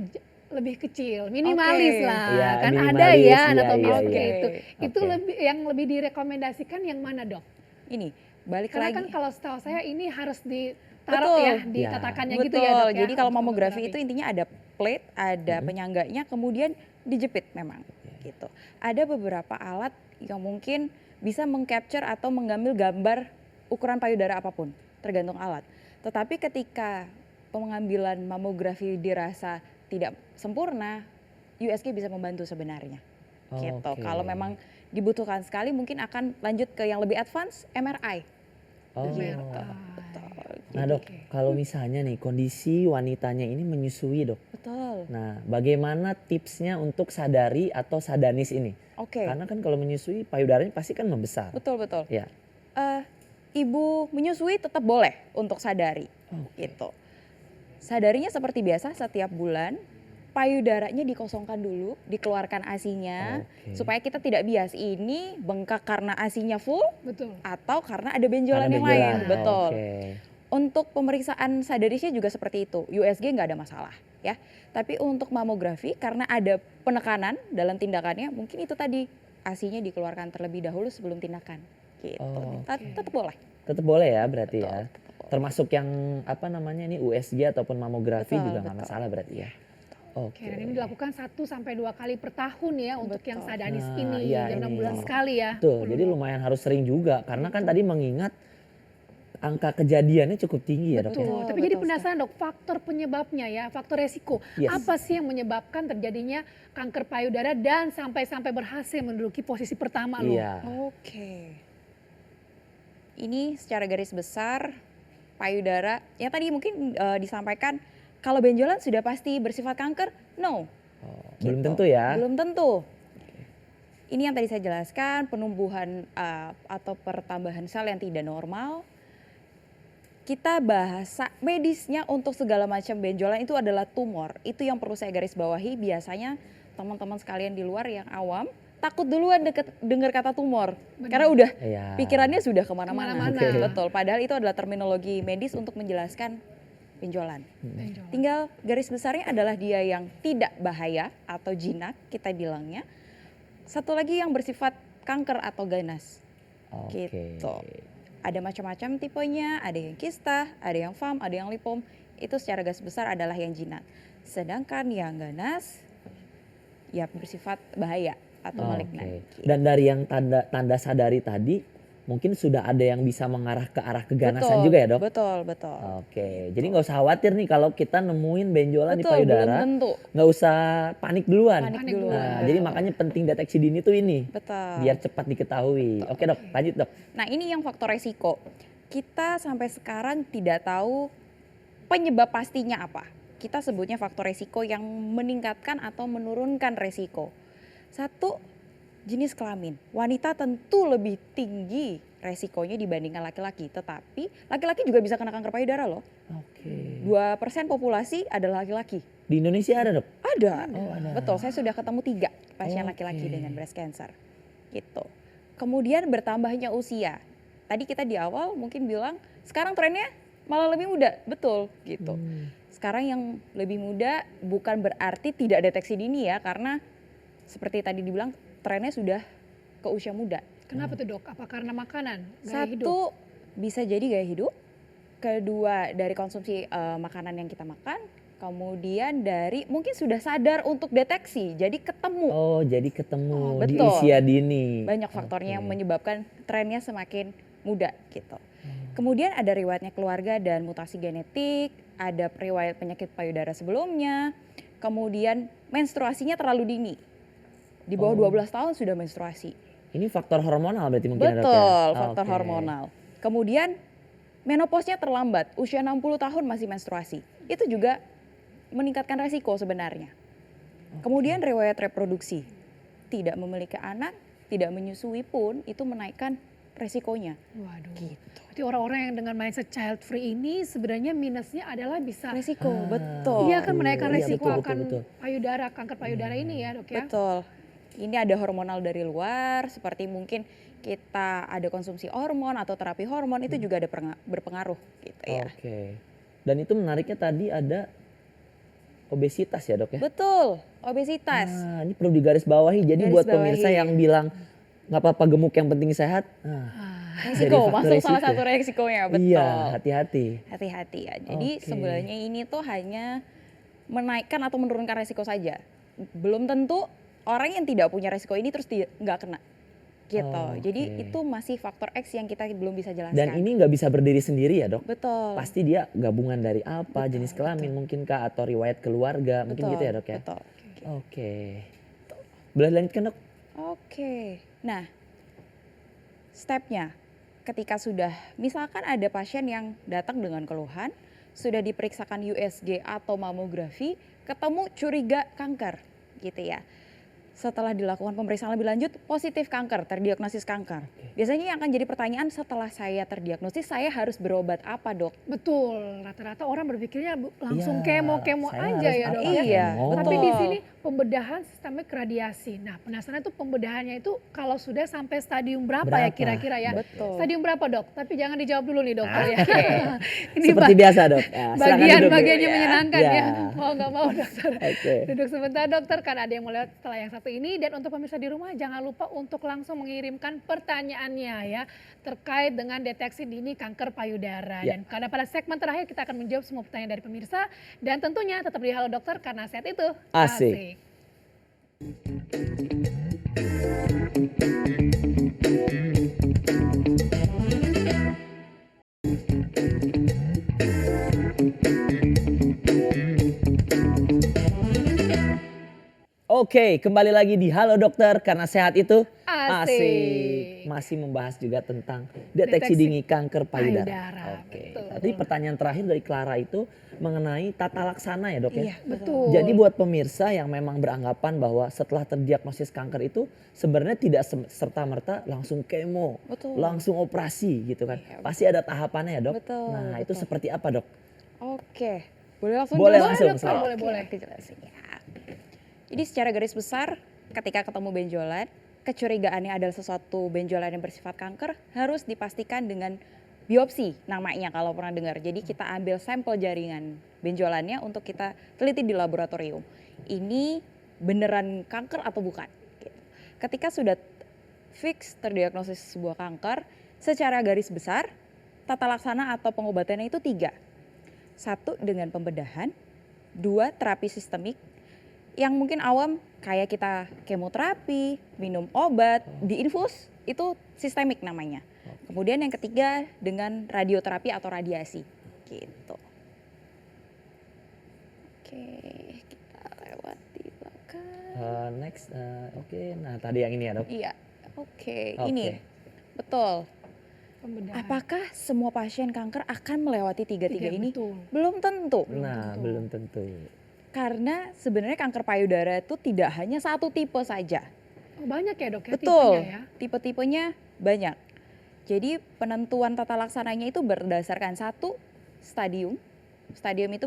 S2: lebih kecil, minimalis
S3: Oke.
S2: lah,
S1: Iya,
S2: kan ada
S1: minimalis,
S2: ya
S1: iya,
S2: anatomi
S1: iya,
S2: seperti
S3: iya.
S2: itu. Itu
S1: Oke.
S2: lebih direkomendasikan yang mana dok?
S3: Ini balik
S2: Karena
S3: lagi.
S2: kan kalau setahu saya ini harus ditaruh
S3: Betul.
S2: ya, di
S1: Ya.
S2: tatakannya
S3: Betul.
S2: gitu ya dok ya.
S3: Jadi kalau
S2: untuk
S3: mamografi itu intinya ada plate, ada
S1: Mhm.
S3: penyangganya, kemudian dijepit memang gitu. Ada beberapa alat yang mungkin bisa mengcapture atau mengambil gambar ukuran payudara apapun, tergantung alat. Tetapi ketika pengambilan mamografi dirasa tidak sempurna, USG bisa membantu sebenarnya. Gitu.
S1: Oke.
S3: Kalau memang dibutuhkan sekali mungkin akan lanjut ke yang lebih advance, MRI.
S1: Oh.
S3: Gitu.
S2: MRI.
S3: Betul.
S1: Nah dok, kalau misalnya nih kondisi wanitanya ini menyusui dok.
S3: Betul.
S1: Nah, bagaimana tipsnya untuk sadari atau sadanis ini?
S3: Oke.
S1: Karena kan kalau menyusui payudaranya pasti kan membesar.
S3: Betul betul.
S1: Ya.
S3: Ibu menyusui tetap boleh untuk sadari. Gitu. Sadarinya seperti biasa setiap bulan, payudaranya dikosongkan dulu, dikeluarkan ASI-nya
S1: Oke.
S3: supaya kita tidak bias ini bengkak karena ASI-nya full
S2: Betul.
S3: atau karena ada benjolan
S1: Ada
S3: yang lain.
S1: benjolan.
S3: Betul.
S1: Oke.
S3: Untuk pemeriksaan sadarisnya juga seperti itu. USG nggak ada masalah ya. Tapi untuk mamografi karena ada penekanan dalam tindakannya, mungkin itu tadi ASI-nya dikeluarkan terlebih dahulu sebelum tindakan. Gitu.
S1: Oh,
S3: Tetap boleh.
S1: Tetap boleh ya berarti
S3: Betul,
S1: ya.
S3: tetap boleh.
S1: Termasuk yang apa namanya ini USG ataupun mamografi
S3: Betul,
S1: juga nggak
S3: betul.
S1: masalah berarti ya.
S2: Oke,
S1: Oke.
S2: dan ini dilakukan 1 sampai 2 kali per tahun ya untuk yang
S3: Betul.
S2: sadanis
S1: Nah,
S2: ini,
S1: iya
S2: jam 6
S1: ini.
S2: bulan sekali ya.
S1: Betul. Jadi lumayan harus sering juga karena kan tadi mengingat angka kejadiannya cukup tinggi ya dok ya.
S2: Betul.
S3: Betul,
S2: Tapi jadi
S3: betul
S2: penasaran dok, faktor penyebabnya ya, faktor resiko.
S1: Yes.
S2: Apa sih yang menyebabkan terjadinya kanker payudara dan sampai berhasil menduduki posisi pertama loh?
S1: Iya.
S3: Oke. Ini secara garis besar payudara yang tadi mungkin disampaikan kalau benjolan sudah pasti bersifat kanker? No.
S1: Oh, belum
S3: Gitu.
S1: tentu ya.
S3: Belum tentu. Ini yang tadi saya jelaskan, penumbuhan atau pertambahan sel yang tidak normal. Kita bahasa medisnya untuk segala macam benjolan itu adalah tumor. Itu yang perlu saya garis bawahi. Biasanya teman-teman sekalian di luar yang awam takut duluan dengar kata tumor.
S2: Benar.
S3: Karena udah
S1: Iya.
S3: pikirannya sudah kemana-mana.
S2: Kemana-mana.
S1: Oke.
S3: Betul, padahal itu adalah terminologi medis untuk menjelaskan benjolan.
S2: Benjolan.
S3: Tinggal garis besarnya adalah dia yang tidak bahaya atau jinak kita bilangnya. Satu lagi yang bersifat kanker atau ganas.
S1: Oke.
S3: Gitu. Ada macam-macam tipenya, ada yang kista, ada yang FAM, ada yang lipom. Itu secara garis besar adalah yang jinak. Sedangkan yang ganas ya bersifat bahaya atau malignan.
S1: Oke. Dan dari yang tanda sadari tadi mungkin sudah ada yang bisa mengarah ke arah keganasan
S3: Betul,
S1: juga ya dok?
S3: Betul, betul.
S1: Oke, jadi nggak usah khawatir nih kalau kita nemuin benjolan di
S3: Betul, belum
S1: payudara,
S3: tentu.
S1: nggak usah panik duluan.
S3: Panik
S2: duluan.
S1: Nah, jadi makanya penting deteksi dini tuh ini,
S3: Betul.
S1: biar cepat diketahui. Oke dok, lanjut dok.
S3: Nah ini yang faktor resiko. Kita sampai sekarang tidak tahu penyebab pastinya apa. Kita sebutnya faktor resiko yang meningkatkan atau menurunkan resiko. Satu, jenis kelamin. Wanita tentu lebih tinggi resikonya dibandingkan laki-laki. Tetapi laki-laki juga bisa kena kanker payudara loh.
S1: Oke.
S3: 2% populasi adalah laki-laki.
S1: Di Indonesia ada dok?
S3: Ada.
S1: Oh, ada.
S3: Betul, saya sudah ketemu 3 pasien
S1: Oke.
S3: laki-laki dengan breast cancer. Gitu. Kemudian bertambahnya usia. Tadi kita di awal mungkin bilang sekarang trennya malah lebih muda. Betul gitu. Sekarang yang lebih muda bukan berarti tidak deteksi dini ya, karena seperti tadi dibilang trennya sudah ke usia muda.
S2: Kenapa tuh dok? Apa karena makanan? Gaya hidup?
S3: Satu bisa jadi gaya hidup. Kedua dari konsumsi makanan yang kita makan. Kemudian dari mungkin sudah sadar untuk deteksi, jadi ketemu.
S1: Oh, jadi ketemu di
S3: betul.
S1: usia dini.
S3: Banyak faktornya yang
S1: Oke.
S3: menyebabkan trennya semakin muda gitu. Kemudian ada riwayatnya keluarga dan mutasi genetik, ada riwayat penyakit payudara sebelumnya, kemudian menstruasinya terlalu dini. Di bawah 12 tahun sudah menstruasi.
S1: Ini faktor hormonal berarti mungkin ya dok ya?
S3: Betul, faktor
S1: Oke.
S3: hormonal. Kemudian menopausnya terlambat, usia 60 tahun masih menstruasi. Itu juga meningkatkan resiko sebenarnya. Kemudian riwayat reproduksi. Tidak memiliki anak, tidak menyusui pun itu menaikkan resikonya.
S2: Waduh.
S3: Gitu.
S2: Berarti orang-orang yang dengan mindset child free ini sebenarnya minusnya adalah bisa
S3: Resiko, betul.
S2: iya kan menaikkan
S1: Iya,
S2: resiko
S1: betul,
S2: akan
S1: betul.
S2: payudara, kanker payudara ini ya dok ya.
S3: Betul. Ini ada hormonal dari luar, seperti mungkin kita ada konsumsi hormon atau terapi hormon itu juga ada berpengaruh gitu ya.
S1: Oke. Dan itu menariknya tadi ada obesitas ya dok ya?
S3: Betul, obesitas.
S1: Nah, ini perlu digarisbawahi. Jadi
S3: Garis
S1: buat
S3: bawahi.
S1: pemirsa yang bilang nggak apa-apa gemuk yang penting sehat. Nah,
S3: Resiko,
S1: jadi faktor
S3: masuk salah
S1: resiko.
S3: satu resikonya, betul.
S1: Iya, hati-hati.
S3: Hati-hati ya. Jadi
S1: Oke.
S3: sebenarnya ini tuh hanya menaikkan atau menurunkan resiko saja. Belum tentu orang yang tidak punya resiko ini terus nggak kena. Gitu.
S1: Oke.
S3: Jadi itu masih faktor X yang kita belum bisa jelaskan.
S1: Dan ini nggak bisa berdiri sendiri ya dok?
S3: betul.
S1: Pasti dia gabungan dari apa,
S3: Betul,
S1: jenis kelamin mungkinkah atau riwayat keluarga, mungkin
S3: betul,
S1: gitu ya dok ya?
S3: Betul.
S1: Oke. Boleh lanjutkan dok?
S3: Oke. Nah, stepnya ketika sudah misalkan ada pasien yang datang dengan keluhan, sudah diperiksakan USG atau mamografi, ketemu curiga kanker gitu ya. Setelah dilakukan pemeriksaan lebih lanjut, positif kanker, terdiagnosis kanker. Biasanya yang akan jadi pertanyaan, setelah saya terdiagnosis, saya harus berobat apa dok?
S2: Betul, rata-rata orang berpikirnya langsung
S1: Iya,
S2: kemo-kemo
S1: saya
S2: aja
S1: harus
S2: ya
S1: apa?
S2: dok ya.
S3: Iya,
S1: Kemo.
S2: Tapi di
S3: betul.
S2: sini pembedahan sistemik radiasi. Nah, penasaran itu pembedahannya itu kalau sudah sampai stadium berapa ya
S1: Berapa?
S2: kira-kira ya?
S3: Betul.
S2: Stadium berapa dok? Tapi jangan dijawab dulu nih dokter ya.
S3: Oke.
S2: Ini
S1: Seperti biasa dok. Ya, silakan duduk, duduk.
S2: bagiannya menyenangkan
S1: Ya.
S2: ya. Mau nggak mau dokter.
S1: Oke.
S2: Duduk sebentar dokter, kan ada yang mau lewat setelah yang satu ini. Dan untuk pemirsa di rumah jangan lupa untuk langsung mengirimkan pertanyaannya ya. Terkait dengan deteksi dini kanker payudara.
S1: Ya.
S2: Dan karena pada segmen terakhir kita akan menjawab semua pertanyaan dari pemirsa. Dan tentunya tetap di Halo Dokter karena sehat itu
S1: Asik. Oke, kembali lagi di Halo Dokter karena sehat itu
S2: Asik.
S1: Masih membahas juga tentang deteksi
S2: Deteksi
S1: dini kanker payudara.
S2: payudara,
S1: Oke.
S2: betul.
S1: Tadi pertanyaan terakhir dari Clara itu mengenai tata laksana ya dok ya.
S3: Iya,
S2: Betul.
S1: Jadi buat pemirsa yang memang beranggapan bahwa setelah terdiagnosis kanker itu sebenarnya tidak serta-merta langsung kemo,
S3: Betul.
S1: langsung operasi gitu kan.
S3: Iya,
S1: Pasti ada tahapannya ya dok.
S3: Betul,
S1: Nah itu
S3: betul.
S1: seperti apa dok?
S3: Oke, boleh langsung
S1: Boleh
S3: jelasin?
S1: langsung,
S2: dokter,
S1: silakan.
S2: boleh.
S3: Oke, aku jelasin ya. Jadi secara garis besar ketika ketemu benjolan, kecurigaannya adalah sesuatu benjolan yang bersifat kanker harus dipastikan dengan biopsi namanya kalau pernah dengar. Jadi kita ambil sampel jaringan benjolannya untuk kita teliti di laboratorium. Ini beneran kanker atau bukan? Gitu. Ketika sudah fix terdiagnosis sebuah kanker, secara garis besar tata laksana atau pengobatannya itu 3. 1 dengan pembedahan, 2 terapi sistemik, yang mungkin awam kayak kita kemoterapi, minum obat, diinfus, itu sistemik namanya. Kemudian yang ketiga dengan radioterapi atau radiasi gitu. Oke, kita lewat di belakang.
S1: Next, oke. Nah tadi yang ini ya dok.
S3: Iya, oke.
S1: Oke.
S3: Ini betul.
S2: Pembedahan.
S3: Apakah semua pasien kanker akan melewati tiga-tiga
S2: Tiga,
S3: ini?
S2: betul.
S3: Belum tentu.
S1: Nah
S2: tentu.
S1: belum tentu.
S3: Karena sebenarnya kanker payudara itu tidak hanya satu tipe saja.
S2: Oh, banyak ya dok ya
S3: Betul,
S2: tipenya ya.
S3: tipe-tipenya banyak. Jadi penentuan tata laksananya itu berdasarkan 1 stadium. Stadium itu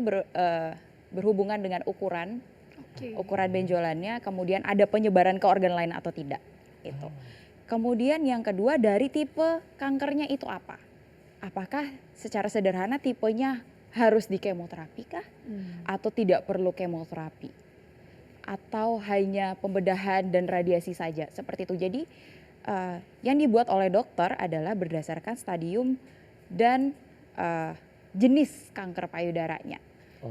S3: berhubungan dengan ukuran benjolannya, kemudian ada penyebaran ke organ lain atau tidak. Gitu. Kemudian yang kedua dari tipe kankernya itu apa? Apakah secara sederhana tipenya harus di kemoterapi kah? Atau tidak perlu kemoterapi? Atau hanya pembedahan dan radiasi saja? Seperti itu. Jadi yang dibuat oleh dokter adalah berdasarkan stadium dan jenis kanker payudaranya.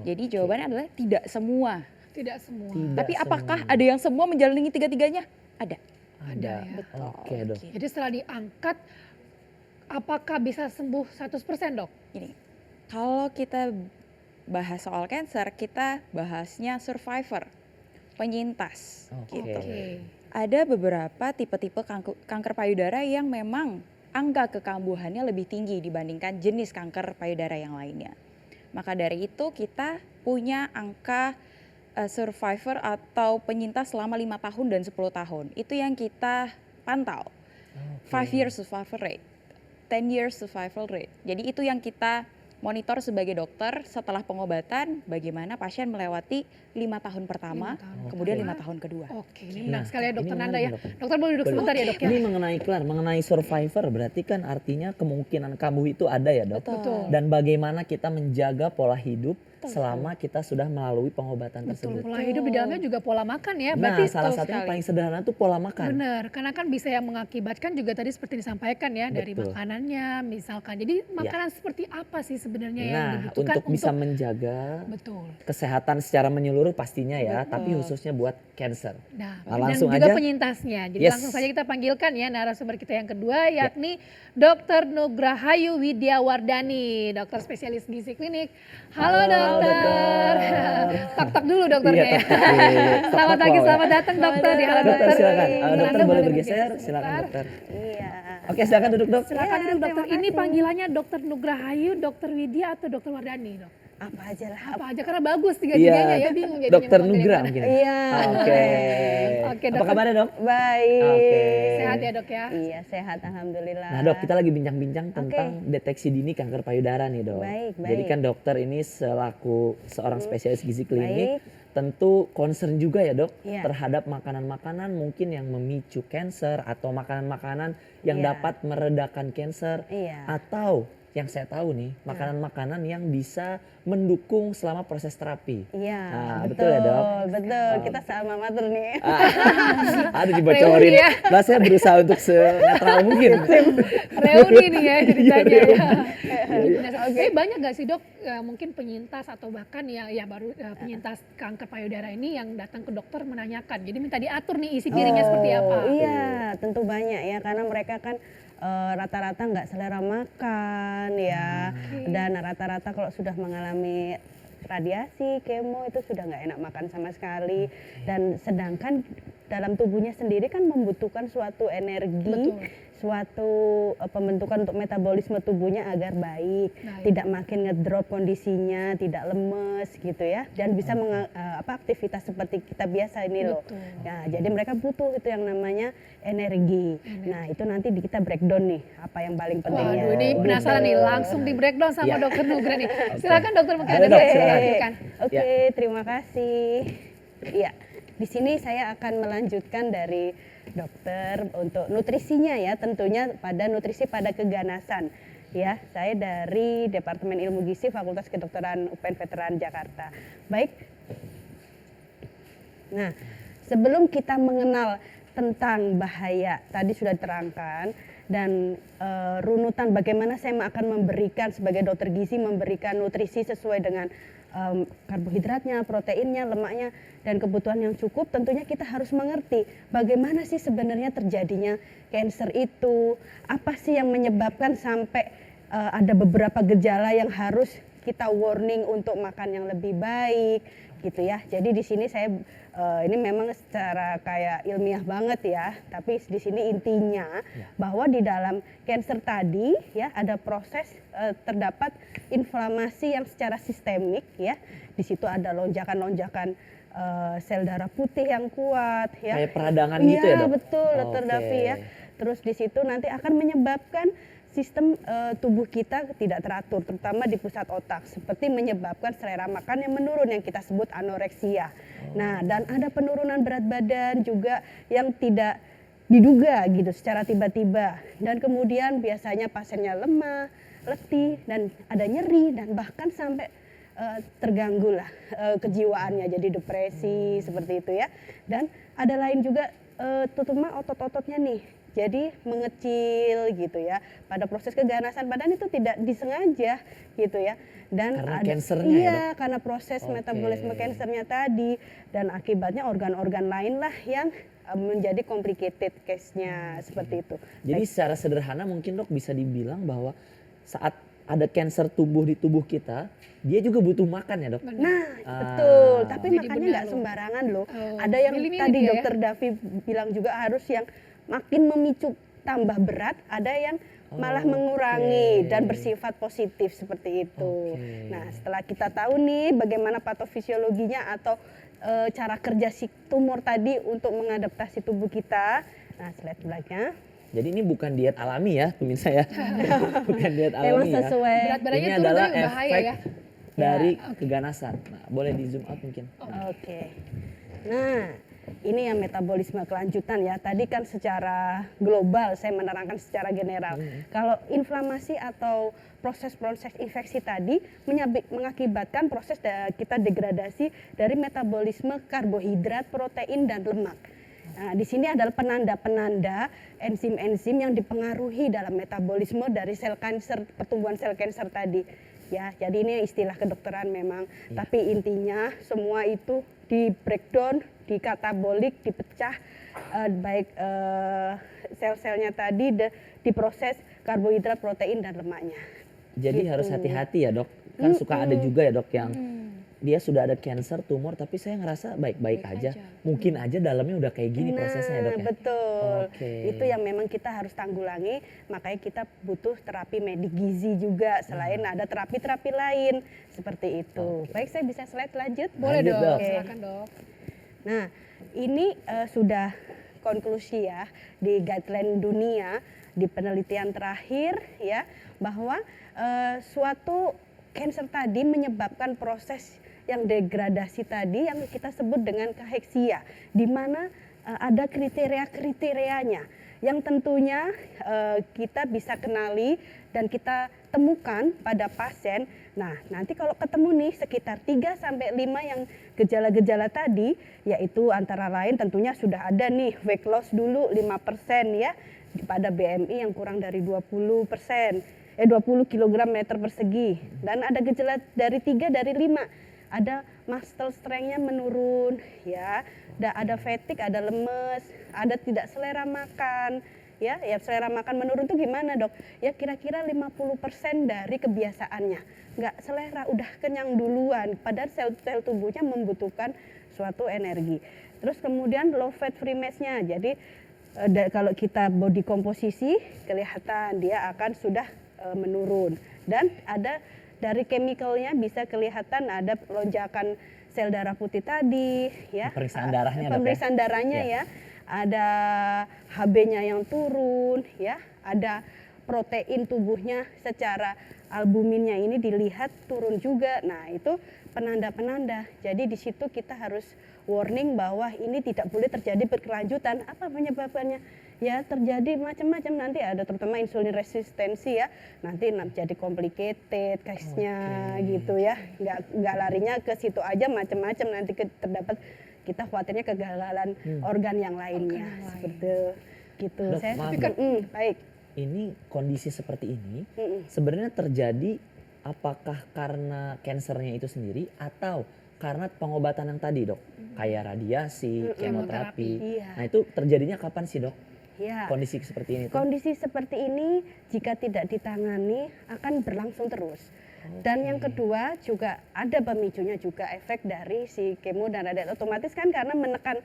S3: Jadi jawabannya adalah tidak semua.
S2: Tidak semua.
S1: Tidak
S3: Tapi apakah
S1: semua.
S3: ada yang semua menjalani tiga-tiganya? Ada.
S2: Ada ya.
S3: Betul.
S1: Oke dok.
S3: Gitu.
S2: Jadi setelah diangkat, apakah bisa sembuh 100% dok?
S3: Gini, kalau kita bahas soal cancer, kita bahasnya survivor, penyintas.
S1: Oke.
S3: Gitu.
S2: Oke.
S3: Ada beberapa tipe-tipe kanker payudara yang memang angka kekambuhannya lebih tinggi dibandingkan jenis kanker payudara yang lainnya. Maka dari itu kita punya angka survivor atau penyintas selama 5 tahun dan 10 tahun. Itu yang kita pantau. 5 years survival rate, 10 years survival rate. Jadi itu yang kita monitor sebagai dokter setelah pengobatan bagaimana pasien melewati 5 tahun pertama,
S2: 5 tahun
S3: kemudian
S2: pertama.
S3: 5 tahun kedua.
S2: Oke, ini menarik sekali ya
S1: ini
S2: Dokter Nanda
S1: menarik
S2: ya.
S1: nih, Dokter.
S2: Dokter boleh duduk
S1: Boleh.
S2: sebentar ya Dok ya.
S1: Ini mengenai survivor berarti kan artinya kemungkinan kambuh itu ada ya dok.
S2: Betul.
S1: Dan bagaimana kita menjaga pola hidup selama kita sudah melalui pengobatan
S2: Betul,
S1: tersebut.
S2: pola hidup di dalamnya juga pola makan ya.
S1: Nah,
S2: Berarti
S1: salah
S3: betul
S1: satu yang
S3: sekali.
S1: paling sederhana itu pola makan.
S2: benar, karena kan bisa yang mengakibatkan juga tadi seperti disampaikan ya dari
S1: Betul.
S2: makanannya misalkan. Jadi makanan seperti apa sih sebenarnya yang
S1: Nah,
S2: dibutuhkan
S1: untuk bisa menjaga
S2: betul.
S1: kesehatan secara menyeluruh pastinya ya,
S3: Betul.
S1: tapi khususnya buat cancer.
S2: Nah,
S1: Nah,
S2: dan
S1: langsung
S2: juga
S1: aja.
S2: penyintasnya. Jadi
S1: Yes.
S2: langsung saja kita panggilkan ya narasumber kita yang kedua yakni Dr. Nugrahayu Widiawardani, dokter spesialis gizi klinik. Halo,
S1: Halo,
S2: dokter.
S1: dokter.
S2: Tak-tak dulu dokternya
S1: Iya,
S2: ya.
S1: tak-tak dulu.
S2: Selamat
S1: Tak-tak
S2: pagi,
S1: wow ya.
S2: selamat datang dokter di Halo
S1: Dokter
S2: Dokter.
S1: silakan.
S2: Anda
S1: Dokter boleh bergeser, silakan
S2: sebentar.
S1: dokter.
S4: Iya.
S1: Oke, silakan duduk dok.
S2: Silakan
S4: Iya,
S2: duduk dokter.
S4: terima
S2: Ini
S4: kasih.
S2: panggilannya Dokter Nugrahayu, Dokter Widya atau Dokter Wardani dok?
S4: Apa aja lah.
S2: Apa aja karena bagus tiga-tiganya ya bingung jadinya.
S1: Dokter
S2: mau manggil
S1: Nugra
S2: yang mana.
S1: mungkin.
S4: Iya.
S1: Oke.
S2: Oke,
S1: Apa
S2: dokter.
S1: kabarnya dok?
S4: Baik.
S1: Oke.
S2: Sehat ya dok ya?
S4: Iya, sehat alhamdulillah.
S1: Nah dok, kita lagi bincang-bincang tentang deteksi dini kanker payudara nih dok.
S4: Baik,
S1: Jadi
S4: baik.
S1: kan dokter ini selaku seorang spesialis gizi klinik,
S4: Baik.
S1: tentu concern juga ya dok
S4: Iya.
S1: terhadap makanan-makanan mungkin yang memicu cancer atau makanan-makanan yang
S4: Iya.
S1: dapat meredakan cancer
S4: Iya.
S1: atau yang saya tahu nih makanan-makanan yang bisa mendukung selama proses terapi.
S4: Iya,
S1: Nah, betul
S4: betul,
S1: ya, Dok?
S4: betul. Kita sama mater nih.
S1: Ada dibocorin.
S2: Reuni ya.
S1: Nah, saya berusaha untuk senetral mungkin.
S2: Reuni nih ya ceritanya ya.
S1: Iya,
S2: Tapi banyak gak sih dok mungkin penyintas atau bahkan ya baru penyintas kanker payudara ini yang datang ke dokter menanyakan. Jadi minta diatur nih isi piringnya seperti apa.
S4: Iya, tentu banyak ya karena mereka kan rata-rata nggak selera makan ya, dan rata-rata kalau sudah mengalami radiasi, kemo itu sudah nggak enak makan sama sekali, dan sedangkan dalam tubuhnya sendiri kan membutuhkan suatu energi,
S2: Betul.
S4: suatu pembentukan untuk metabolisme tubuhnya agar baik, tidak makin ngedrop kondisinya, tidak lemes gitu ya, dan bisa aktivitas seperti kita biasa ini loh.
S2: Betul.
S4: Nah, jadi mereka butuh itu yang namanya energi. Nah, itu nanti kita breakdown nih apa yang paling pentingnya.
S2: Waduh ini penasaran nih langsung di breakdown sama
S1: Iya.
S2: dokter Nugra nih. Silakan dokter mungkin
S1: Boleh,
S2: ada
S1: Dok,
S2: yang
S1: silakan.
S2: dilanjutkan.
S4: Oke, terima kasih. Iya, di sini saya akan melanjutkan dari dokter untuk nutrisinya ya, tentunya pada nutrisi pada keganasan. Ya, saya dari Departemen Ilmu Gizi Fakultas Kedokteran UPN Veteran Jakarta. Baik. Nah, sebelum kita mengenal tentang bahaya, tadi sudah diterangkan, dan runutan bagaimana saya akan memberikan sebagai dokter gizi memberikan nutrisi sesuai dengan karbohidratnya, proteinnya, lemaknya, dan kebutuhan yang cukup. Tentunya kita harus mengerti bagaimana sih sebenarnya terjadinya cancer itu, apa sih yang menyebabkan sampai ada beberapa gejala yang harus kita warning untuk makan yang lebih baik gitu ya. Jadi di sini saya ini memang secara kayak ilmiah banget ya, tapi di sini intinya bahwa di dalam cancer tadi ya ada proses terdapat inflamasi yang secara sistemik ya. Di situ ada lonjakan-lonjakan sel darah putih yang kuat ya.
S1: Kayak peradangan gitu ya, Dok?
S4: Betul, Dr.
S1: Oke.
S4: Davi ya. Terus di situ nanti akan menyebabkan sistem tubuh kita tidak teratur, terutama di pusat otak, seperti menyebabkan selera makan yang menurun yang kita sebut anoreksia. Nah, dan ada penurunan berat badan juga yang tidak diduga gitu secara tiba-tiba, dan kemudian biasanya pasiennya lemah, letih, dan ada nyeri, dan bahkan sampai terganggu lah kejiwaannya, jadi depresi seperti itu ya. Dan ada lain juga terutama otot-ototnya nih, jadi mengecil gitu ya. Pada proses keganasan badan itu tidak disengaja gitu ya. Dan
S1: Karena
S4: ada,
S1: cancernya ya,
S4: iya,
S1: Dok?
S4: karena proses
S1: Oke.
S4: metabolisme kansernya tadi, dan akibatnya organ-organ lain lah yang menjadi complicated case-nya seperti itu.
S1: Jadi secara sederhana mungkin dok bisa dibilang bahwa saat ada cancer tumbuh di tubuh kita, dia juga butuh makan ya dok?
S4: Nah, betul. Tapi
S2: Jadi
S4: makanya
S2: benar
S4: nggak
S2: loh.
S4: sembarangan loh.
S2: Oh,
S4: Ada yang
S2: milih-milih
S4: tadi
S2: dia ya.
S4: dokter Davi bilang juga harus yang makin memicu tambah berat, ada yang malah
S1: Oke.
S4: mengurangi dan bersifat positif seperti itu.
S1: Oke.
S4: Nah, setelah kita tahu nih bagaimana patofisiologinya atau cara kerja si tumor tadi untuk mengadaptasi tubuh kita. Nah, slide belakangnya.
S1: Jadi ini bukan diet alami ya pemirsa ya. Bukan diet
S4: Memang
S1: alami ya.
S4: sesuai.
S2: Berat badannya
S1: Ini
S2: turun
S1: adalah
S2: tapi bahaya
S1: efek
S2: ya.
S1: dari keganasan. Nah, boleh di zoom out mungkin.
S4: Oke. Nah, ini yang metabolisme kelanjutan ya. Tadi kan secara global saya menerangkan secara general. Kalau inflamasi atau proses-proses infeksi tadi mengakibatkan proses kita degradasi dari metabolisme karbohidrat, protein dan lemak. Nah, di sini adalah penanda-penanda enzim-enzim yang dipengaruhi dalam metabolisme dari sel kanker, pertumbuhan sel kanker tadi. Ya, jadi ini istilah kedokteran memang. Tapi intinya semua itu di breakdown, di katabolik, dipecah baik sel-selnya tadi diproses karbohidrat, protein dan lemaknya.
S1: Jadi
S4: Gitu.
S1: harus hati-hati ya dok. Kan suka ada juga ya dok yang dia sudah ada cancer, tumor, tapi saya ngerasa baik-baik aja. Mungkin aja dalamnya udah kayak gini prosesnya ya dok ya.
S4: Betul.
S1: Oke.
S4: Itu yang memang kita harus tanggulangi, makanya kita butuh terapi medik gizi juga selain ada terapi-terapi lain seperti itu. Baik, saya bisa slide lanjut?
S2: Boleh
S1: Lanjut,
S2: dok,
S1: Dok.
S4: Oke.
S2: silakan dok.
S4: Nah, ini sudah konklusi ya di guideline dunia di penelitian terakhir ya bahwa suatu cancer tadi menyebabkan proses yang degradasi tadi yang kita sebut dengan kaheksia, di mana ada kriteria-kriterianya yang tentunya kita bisa kenali dan kita temukan pada pasien. Nah, nanti kalau ketemu nih sekitar 3 sampai 5 yang gejala-gejala tadi, yaitu antara lain tentunya sudah ada nih weight loss dulu 5% ya, pada BMI yang kurang dari 20 kg meter persegi. Dan ada gejala dari 3 dari 5. Ada muscle strength-nya menurun ya, ada fatigue, ada lemes, ada tidak selera makan. Ya selera makan menurun tuh gimana dok? Ya kira-kira 50% dari kebiasaannya. Nggak selera, udah kenyang duluan. Padahal sel-sel tubuhnya membutuhkan suatu energi. Terus kemudian low fat free mass-nya. Jadi kalau kita body komposisi kelihatan dia akan sudah menurun. Dan ada dari chemical-nya bisa kelihatan ada lonjakan sel darah putih tadi ya.
S1: Pemeriksaan darahnya dok ya?
S4: Pemeriksaan darahnya ya. Ada HB-nya yang turun ya, ada protein tubuhnya secara albuminnya ini dilihat turun juga. Nah, itu penanda-penanda. Jadi di situ kita harus warning bahwa ini tidak boleh terjadi berkelanjutan. Apa penyebabnya? Ya terjadi macam-macam, nanti ada terutama insulin resistensi ya. Nanti jadi complicated case-nya gitu ya. Nggak larinya ke situ aja, macam-macam nanti terdapat kita khawatirnya kegagalan organ yang lainnya seperti gitu.
S1: Dok,
S4: Saya
S1: maaf,
S4: pikir baik.
S1: Ini kondisi seperti ini sebenarnya terjadi apakah karena kansernya itu sendiri atau karena pengobatan yang tadi dok, kayak radiasi, kemoterapi.
S4: Iya.
S1: Nah itu terjadinya kapan sih dok?
S4: Ya.
S1: Kondisi seperti ini tuh?
S4: Kondisi seperti ini jika tidak ditangani akan berlangsung terus. Dan yang kedua juga ada pemicunya juga efek dari si kemo dan radiasi. Otomatis kan karena menekan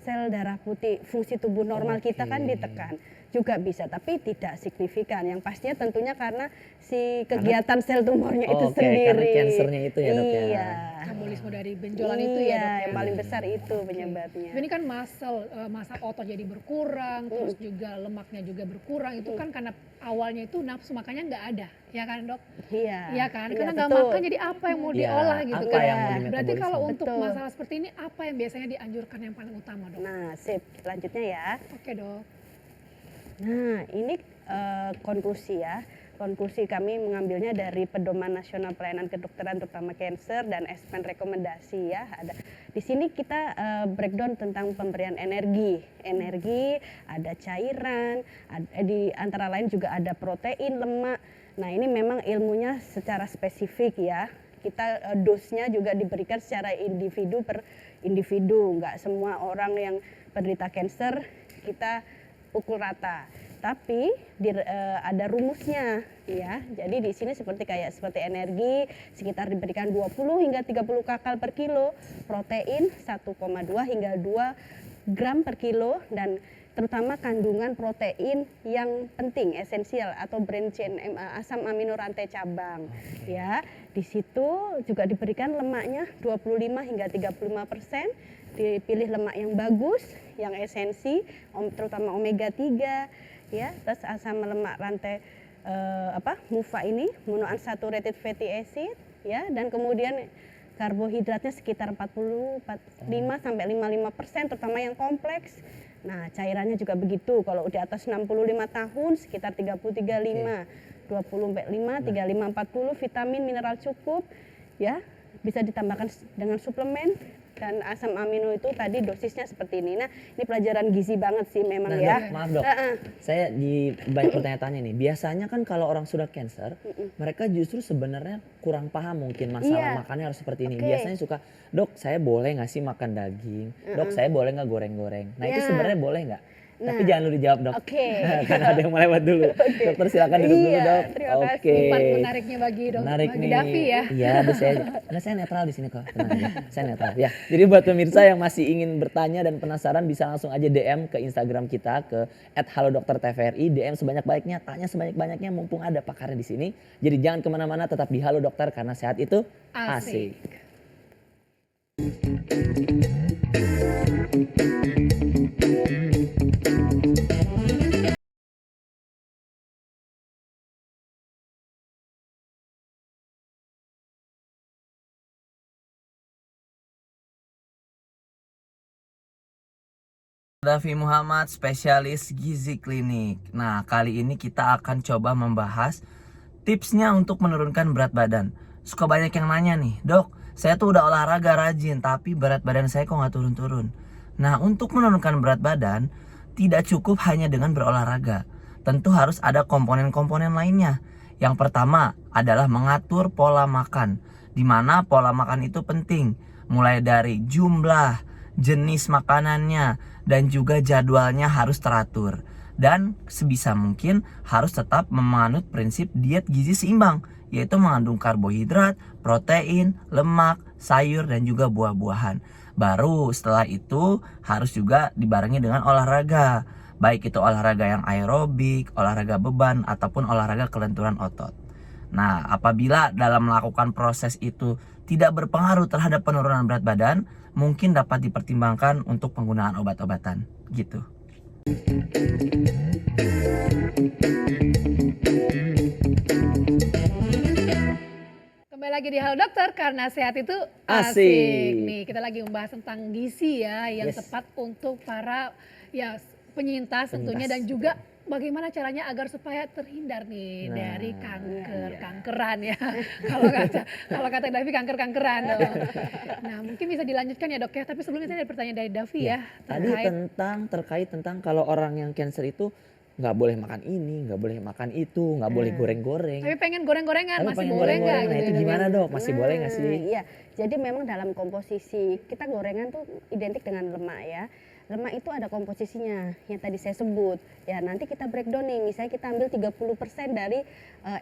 S4: sel darah putih, fungsi tubuh normal kita kan ditekan. Juga bisa, tapi tidak signifikan. Yang pastinya tentunya karena si kegiatan sel tumornya itu sendiri.
S1: Karena kansernya itu ya dok ya?
S4: Iya.
S2: Metabolisme dari benjolan itu ya dok.
S4: yang paling besar itu penyebabnya.
S2: Ini kan massa otot jadi berkurang, terus juga lemaknya juga berkurang. Itu kan karena awalnya itu nafsu makannya nggak ada, ya kan dok?
S4: Iya.
S2: Iya kan? Karena nggak
S4: betul.
S2: makan jadi apa yang mau
S1: Iya,
S2: diolah gitu
S1: apa
S2: kan?
S1: yang mau
S2: Berarti
S1: dimetabolisme?
S2: kalau untuk
S4: Betul.
S2: masalah seperti ini apa yang biasanya dianjurkan yang paling utama dok?
S4: Nah, sip. Selanjutnya ya.
S2: Oke dok.
S4: Nah, ini konklusi ya. Konklusi kami mengambilnya dari Pedoman Nasional Pelayanan Kedokteran terutama kanker dan Espen rekomendasi ya. Ada di sini kita breakdown tentang pemberian energi. Energi, ada cairan, di antara lain juga ada protein, lemak. Nah, ini memang ilmunya secara spesifik ya. Kita dosnya juga diberikan secara individu per individu. Enggak semua orang yang penderita kanker kita pukul rata. Tapi ada rumusnya ya. Jadi di sini seperti energi sekitar diberikan 20 hingga 30 kakal per kilo, protein 1,2 hingga 2 gram per kilo dan terutama kandungan protein yang penting esensial atau branch chain asam amino rantai cabang ya. Di situ juga diberikan lemaknya 25 hingga 35%. Dipilih lemak yang bagus, yang esensi, terutama omega 3 ya, terus asam lemak rantai MUFA ini, monounsaturated fatty acid, ya, dan kemudian karbohidratnya sekitar 45 sampai 55%, terutama yang kompleks. Nah, cairannya juga begitu. Kalau di atas 65 tahun sekitar 30-35, 20-5, 35-40, vitamin mineral cukup, ya. Bisa ditambahkan dengan suplemen, dan asam amino itu tadi dosisnya seperti ini. Nah, ini pelajaran gizi banget sih memang
S1: Nah,
S4: ya.
S1: Dok, maaf dok, saya di banyak pertanyaan nih. Biasanya kan kalau orang sudah cancer, mereka justru sebenarnya kurang paham mungkin masalah
S4: Iya.
S1: makannya harus seperti ini.
S4: Oke.
S1: Biasanya suka, dok saya boleh nggak sih makan daging? Dok saya boleh nggak goreng-goreng? Nah itu
S4: Ya.
S1: sebenarnya boleh nggak? Tapi
S4: Nah.
S1: jangan dulu dijawab dok,
S4: Oke.
S1: karena ada yang melewat dulu. Dokter silakan duduk dulu
S4: Iya,
S1: dok.
S4: terima kasih.
S1: Oke.
S2: Part menariknya bagi
S1: Menarik
S2: bagi
S1: nih.
S2: Davi ya.
S1: Iya, aduh saya netral di sini kok. Tenang aja. Saya netral. Ya. Jadi buat pemirsa yang masih ingin bertanya dan penasaran bisa langsung aja DM ke Instagram kita ke @halodoktertvri. DM sebanyak-banyaknya, tanya sebanyak-banyaknya mumpung ada pakarnya di sini. Jadi jangan kemana-mana, tetap di Halo Dokter karena sehat itu asik.
S2: Asik.
S1: Davi Muhammad, spesialis gizi klinik. Nah, kali ini kita akan coba membahas tipsnya untuk menurunkan berat badan. Suka banyak yang nanya nih, dok, saya tuh udah olahraga rajin, tapi berat badan saya kok nggak turun-turun. Nah, untuk menurunkan berat badan, tidak cukup hanya dengan berolahraga. Tentu harus ada komponen-komponen lainnya. Yang pertama adalah mengatur pola makan, di mana pola makan itu penting, mulai dari jumlah, jenis makanannya, dan juga jadwalnya harus teratur. Dan sebisa mungkin harus tetap memanut prinsip diet gizi seimbang, yaitu mengandung karbohidrat, protein, lemak, sayur, dan juga buah-buahan. Baru setelah itu harus juga dibarengi dengan olahraga, baik itu olahraga yang aerobik, olahraga beban, ataupun olahraga kelenturan otot. Nah, apabila dalam melakukan proses itu tidak berpengaruh terhadap penurunan berat badan, mungkin dapat dipertimbangkan untuk penggunaan obat-obatan gitu.
S2: Kembali lagi di Halo Dokter karena sehat itu
S1: Asik.
S2: asik. Nih, kita lagi membahas tentang gizi ya yang
S1: Yes.
S2: tepat untuk para ya penyintas tentunya,
S1: Penyintas,
S2: dan juga bagaimana caranya agar supaya terhindar nih
S1: Nah,
S2: dari kanker,
S4: iya.
S2: kankeran ya. Kalau kata Davi kanker-kankeran. Nah, mungkin bisa dilanjutkan ya, Dok ya. Tapi sebelumnya tadi ada pertanyaan dari Davi ya.
S1: Tadi terkait tentang kalau orang yang cancer itu nggak boleh makan ini, nggak boleh makan itu, nggak boleh goreng-goreng.
S2: Tapi pengen goreng-gorengan,
S1: Tapi
S2: masih
S1: pengen
S2: boleh nggak?
S1: goreng-goreng. Nah
S2: gitu
S1: itu
S2: ya, Dok ya?
S1: gimana dok? Masih boleh nggak sih?
S4: Iya, jadi memang dalam komposisi kita gorengan tuh identik dengan lemak ya. Lemak itu ada komposisinya yang tadi saya sebut. Ya nanti kita breakdown nih, misalnya kita ambil 30% dari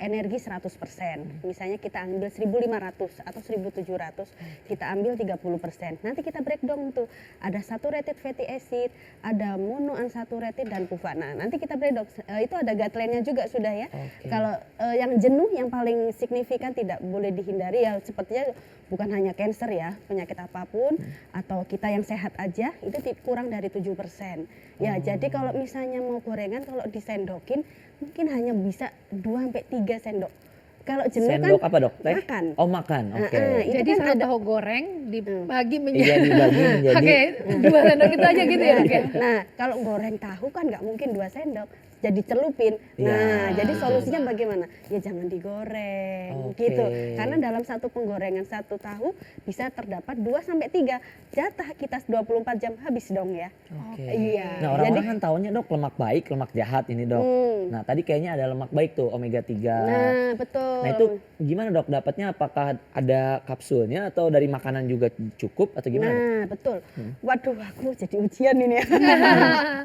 S4: energi 100%. Misalnya kita ambil 1.500 atau 1.700, kita ambil 30%. Nanti kita breakdown tuh, ada saturated fatty acid, ada monounsaturated dan PUFA. Nah nanti kita breakdown, itu ada guideline-nya juga sudah ya.
S1: Oke.
S4: Kalau yang jenuh yang paling signifikan tidak boleh dihindari ya, sepertinya bukan hanya cancer ya, penyakit apapun atau kita yang sehat aja itu kurang dari 7%. Ya, jadi kalau misalnya mau gorengan kalau disendokin mungkin hanya bisa 2-3 sendok. Kalau jenuh
S1: Sendok
S4: kan
S1: apa dok? Teh?
S4: makan.
S1: Oh makan, oke.
S4: Itu
S2: Jadi
S4: kan
S2: satu
S4: ada.
S2: tahu goreng dibagi
S1: Iya
S2: menjadi.
S1: dibagi menjadi.
S2: Oke, 2 sendok itu aja gitu ya, Dok ya.
S4: Nah, kalau goreng tahu kan nggak mungkin 2 sendok, jadi celupin.
S1: Iya.
S4: Nah, jadi solusinya bagaimana? Ya jangan digoreng,
S1: Oke.
S4: gitu. Karena dalam satu penggorengan satu tahu bisa terdapat 2-3 jatah kita 24 jam habis dong ya.
S1: Oke.
S4: Iya.
S1: Nah orang-orang kan taunya dok lemak baik, lemak jahat ini dok. Nah tadi kayaknya ada lemak baik tuh omega 3.
S4: Nah, betul.
S1: Nah itu gimana dok dapatnya? Apakah ada kapsulnya atau dari makanan juga cukup atau gimana?
S4: Nah, betul. Waduh, aku jadi ujian ini ya.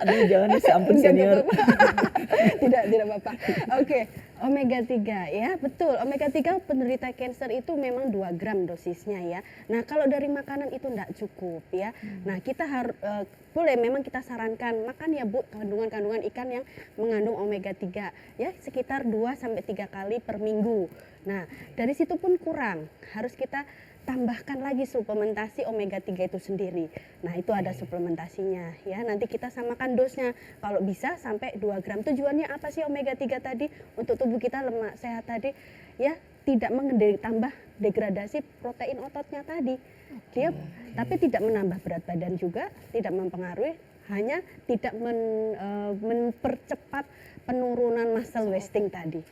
S1: Aduh jangan deh, ampun
S4: Enggak
S1: senior.
S4: apa-apa. tidak Bapak. Oke, omega 3 ya, betul. Omega 3 penderita kanker itu memang 2 gram dosisnya ya. Nah, kalau dari makanan itu enggak cukup ya. Nah, kita harus boleh memang kita sarankan makan ya Bu kandungan-kandungan ikan yang mengandung omega 3 ya sekitar 2-3 kali per minggu. Nah, dari situ pun kurang. Harus kita tambahkan lagi suplementasi omega 3 itu sendiri. Nah, itu ada suplementasinya ya. Nanti kita samakan dosnya. Kalau bisa sampai 2 gram. Tujuannya apa sih omega 3 tadi? Untuk tubuh kita lemak sehat tadi ya, tidak tambah degradasi protein ototnya tadi. Dia tapi tidak menambah berat badan juga, tidak mempengaruhi, hanya tidak mempercepat penurunan muscle wasting tadi.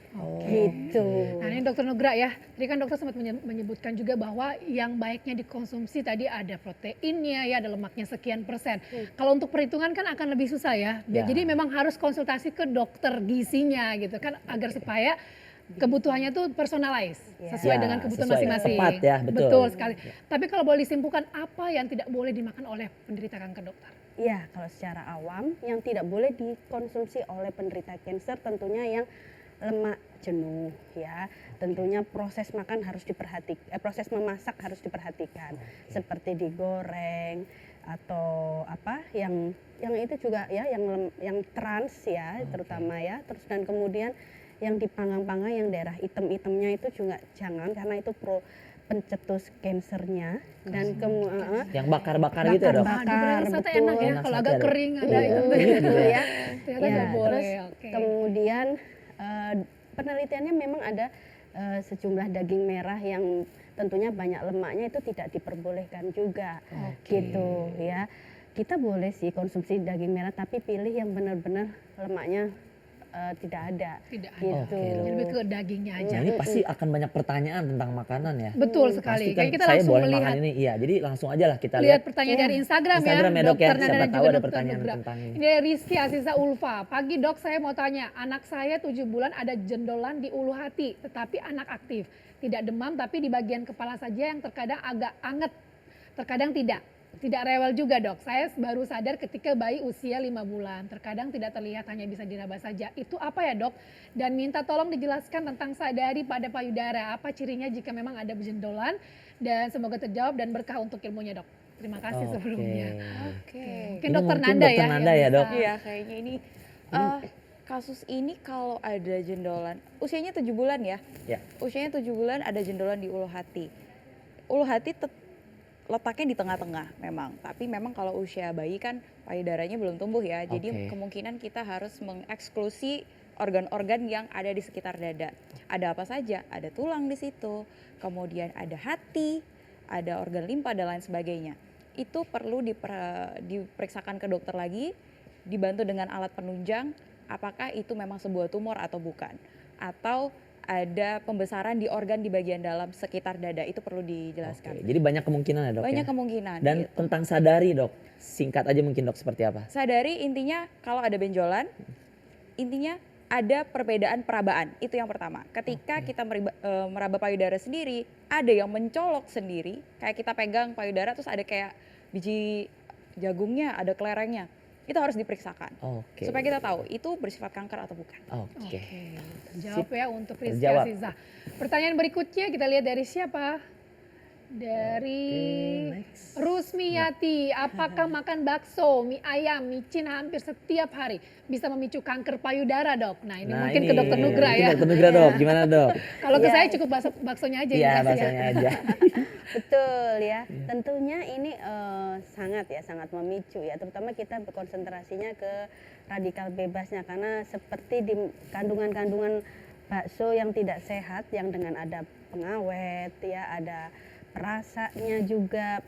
S4: Gitu.
S2: Nah ini Dokter Nugra ya, tadi kan dokter sempat menyebutkan juga bahwa yang baiknya dikonsumsi tadi ada proteinnya ya, ada lemaknya sekian persen. Kalau untuk perhitungan kan akan lebih susah ya.
S1: Ya.
S2: Jadi memang harus konsultasi ke dokter gizinya gitu kan, agar supaya kebutuhannya tuh personalize sesuai
S1: Ya,
S2: dengan kebutuhan
S1: sesuai,
S2: masing-masing.
S1: tepat ya, betul.
S2: sekali. Tapi kalau boleh disimpulkan, apa yang tidak boleh dimakan oleh penderita kanker, dokter?
S4: Ya, kalau secara awam yang tidak boleh dikonsumsi oleh penderita kanker tentunya yang lemak jenuh ya. Tentunya proses makan harus diperhatikan, proses memasak harus diperhatikan. Seperti digoreng atau apa yang itu juga ya, yang trans ya terutama ya. Terus dan kemudian yang dipanggang-panggang yang daerah hitam-hitamnya itu juga jangan, karena itu pencetus kansernya. Dan
S1: Yang bakar-bakar gitu ya, Dok?
S2: Ah, dibilang rasa
S4: betul.
S2: enak ya,
S1: Enak
S2: kalau
S1: sate
S2: agak
S1: ada.
S2: kering ada
S1: Iya.
S2: itu.
S4: Gitu ya.
S2: Ternyata
S4: Ya,
S2: nggak boleh,
S4: terus
S2: oke.
S4: kemudian penelitiannya memang ada sejumlah daging merah yang tentunya banyak lemaknya itu tidak diperbolehkan juga. Gitu ya. Kita boleh sih konsumsi daging merah, tapi pilih yang benar-benar lemaknya tidak ada.
S2: Tidak ada.
S4: Gitu.
S1: Oke,
S2: Jadi lebih ke dagingnya aja.
S1: Nah, ini pasti akan banyak pertanyaan tentang makanan ya.
S2: Betul
S1: Pasti
S2: sekali.
S1: kan
S2: Kayak kita
S1: saya
S2: langsung
S1: boleh
S2: melihat
S1: makan ini, iya. Jadi langsung aja lah kita
S2: lihat
S1: lihat.
S2: pertanyaan
S4: Iya.
S2: dari Instagram,
S1: Instagram ya, Dok, ya.
S2: Dokter Nanda
S1: Siapa
S2: dan
S1: tahu
S2: juga
S1: ada
S2: Dokter
S1: pertanyaan
S2: Nugra.
S1: tentang ini.
S2: Ini dari Rizky Aziza Ulfa. Pagi dok, saya mau tanya, anak saya 7 bulan ada jendolan di ulu hati, tetapi anak aktif. Tidak demam, tapi di bagian kepala saja yang terkadang agak anget, terkadang tidak. Tidak rewel juga dok, saya baru sadar ketika bayi usia 5 bulan. Terkadang tidak terlihat, hanya bisa diraba saja. Itu apa ya dok? Dan minta tolong dijelaskan tentang sadari pada payudara. Apa cirinya jika memang ada jendolan? Dan semoga terjawab dan berkah untuk ilmunya dok. Terima kasih
S1: Oke.
S2: sebelumnya.
S3: Oke.
S2: Mungkin
S1: Ini
S2: dokter
S1: mungkin
S2: Nanda
S1: Dokter
S2: ya.
S1: Nanda
S2: yang
S1: ya,
S2: bisa.
S1: Dok.
S3: Iya, kayaknya ini kasus ini kalau ada jendolan, usianya 7 bulan ya.
S1: Ya.
S3: Usianya 7 bulan ada jendolan di ulu hati. Ulu hati letaknya di tengah-tengah memang, tapi memang kalau usia bayi kan payudaranya belum tumbuh ya. Jadi
S1: Oke.
S3: kemungkinan kita harus mengeksklusi organ-organ yang ada di sekitar dada. Ada apa saja? Ada tulang di situ, kemudian ada hati, ada organ limpa dan lain sebagainya. Itu perlu diperiksakan ke dokter lagi, dibantu dengan alat penunjang apakah itu memang sebuah tumor atau bukan. Atau ada pembesaran di organ di bagian dalam sekitar dada, itu perlu dijelaskan.
S1: Oke, jadi banyak kemungkinan ya, Dok?
S3: Banyak
S1: ya?
S3: kemungkinan.
S1: Dan
S3: gitu.
S1: tentang sadari, Dok. Singkat aja mungkin, Dok, seperti apa?
S3: Sadari intinya kalau ada benjolan, intinya ada perbedaan perabaan, itu yang pertama. Ketika kita meraba payudara sendiri, ada yang mencolok sendiri, kayak kita pegang payudara terus ada kayak biji jagungnya, ada kelerengnya. Itu harus diperiksakan.
S1: Oke.
S3: Supaya kita tahu itu bersifat kanker atau bukan.
S1: Oke.
S2: Terjawab ya untuk Rizky
S1: Terjawab.
S2: Aziza. Pertanyaan berikutnya kita lihat dari siapa? Dari
S1: next.
S2: Rusmiyati. Apakah makan bakso, mie ayam, micin hampir setiap hari bisa memicu kanker payudara dok? Nah ini mungkin ke dokter Nugra
S1: mungkin
S2: ya.
S1: Dokter Nugra, Dok. Gimana, Dok?
S2: Kalau ke
S4: Iya.
S2: saya cukup baksonya aja. yang
S1: Iya,
S2: dikasih ya.
S1: bahasanya aja.
S4: Betul ya, tentunya ini sangat memicu ya, terutama kita berkonsentrasinya ke radikal bebasnya, karena seperti di kandungan-kandungan bakso yang tidak sehat, yang dengan ada pengawet ya, ada perasanya juga,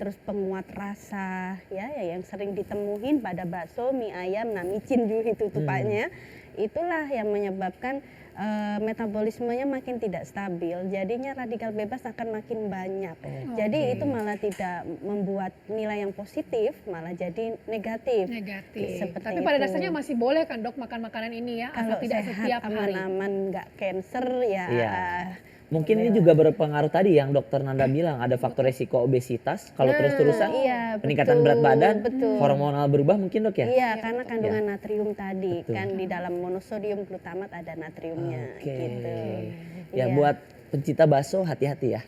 S4: terus penguat rasa ya, yang sering ditemuin pada bakso, mie ayam, nah micin juga itu tupanya, itulah yang menyebabkan metabolismenya makin tidak stabil, jadinya radikal bebas akan makin banyak. Jadi itu malah tidak membuat nilai yang positif, malah jadi negatif.
S2: Negatif.
S4: Seperti
S2: Tapi pada
S4: itu.
S2: dasarnya masih boleh kan dok makan makanan ini ya,
S4: Kalau
S2: asal tidak
S4: sehat,
S2: setiap hari.
S4: aman-aman, nggak cancer ya.
S1: Iya. Mungkin ini juga berpengaruh tadi yang Dokter Nanda bilang, ada faktor resiko obesitas. Kalau terus-terusan
S4: iya,
S1: peningkatan
S4: betul,
S1: berat badan,
S4: betul.
S1: hormonal berubah mungkin, Dok ya?
S4: Iya, karena kandungan natrium tadi
S1: Betul.
S4: kan di dalam monosodium glutamat ada natriumnya
S1: Oke.
S4: gitu.
S1: Ya
S4: Iya.
S1: buat pencinta bakso hati-hati ya.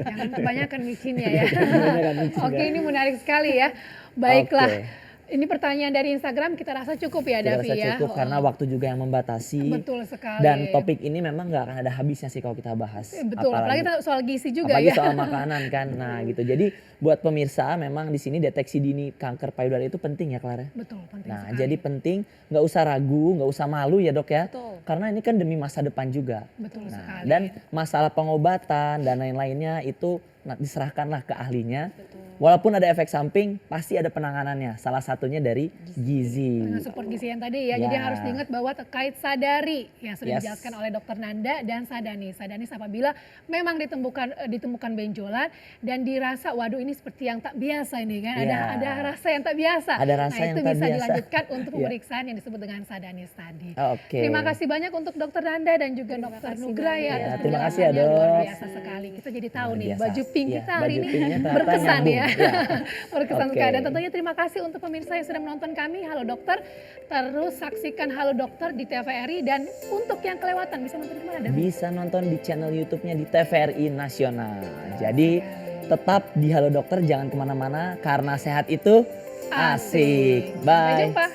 S2: Jangan kebanyakan micinnya ya.
S1: Kebanyakan micin,
S2: Oke,
S1: ya.
S2: ini menarik sekali ya. Baiklah.
S1: Oke.
S2: Ini pertanyaan dari Instagram kita rasa cukup ya,
S1: Kita
S2: Davi
S1: rasa
S2: ya.
S1: cukup karena waktu juga yang membatasi.
S2: Betul sekali.
S1: Dan topik ini memang nggak akan ada habisnya sih kalau kita bahas.
S2: Betul, apalagi soal gizi juga
S1: apalagi
S2: ya.
S1: soal makanan kan. Nah gitu. Jadi buat pemirsa memang di sini deteksi dini kanker payudara itu penting ya Clara.
S2: Betul, penting
S1: Nah
S2: sekali.
S1: jadi penting, nggak usah ragu, nggak usah malu ya dok ya.
S3: Betul.
S1: Karena ini kan demi masa depan juga.
S2: Betul
S1: Nah,
S2: sekali.
S1: dan masalah pengobatan dan lain-lainnya itu diserahkanlah ke ahlinya. Walaupun ada efek samping, pasti ada penanganannya. Salah satunya dari gizi.
S2: Dengan support gizi yang tadi ya.
S1: Ya.
S2: Jadi harus diingat bahwa terkait sadari yang sudah
S1: Yes.
S2: dijelaskan oleh Dokter Nanda dan Sadanis. Sadanis apabila memang ditemukan benjolan dan dirasa waduh ini seperti yang tak biasa ini kan.
S1: Ya.
S2: Ada rasa yang tak biasa.
S1: Ada rasa
S2: nah,
S1: yang
S2: itu
S1: tak
S2: bisa
S1: biasa.
S2: dilanjutkan untuk
S1: Ya.
S2: pemeriksaan yang disebut dengan Sadanis tadi.
S1: Oke.
S2: Terima kasih banyak untuk Dokter Nanda dan juga Dokter
S3: kasih
S2: Nugra ya.
S3: banyak.
S2: atas
S1: Ya, terima kasih ya,
S2: penjelasannya. Luar
S1: Dok.
S2: biasa sekali. Kita jadi tahu
S1: Luar
S2: nih
S1: biasa.
S2: baju pink
S1: Ya,
S2: kita hari
S1: baju
S2: ini
S1: pinknya ternyata
S2: berkesan
S1: nyambung.
S2: ya.
S1: Ya.
S2: Berkesan
S1: Oke.
S2: sekali. Dan tentunya terima kasih untuk pemirsa yang sudah menonton kami. Halo Dokter. Terus saksikan Halo Dokter di TVRI. Dan untuk yang kelewatan bisa nonton di mana? Dan
S1: Bisa nonton di channel YouTube-nya di TVRI Nasional. Jadi tetap di Halo Dokter, jangan kemana-mana karena sehat itu asik.
S2: Sampai
S1: Bye.
S2: jumpa.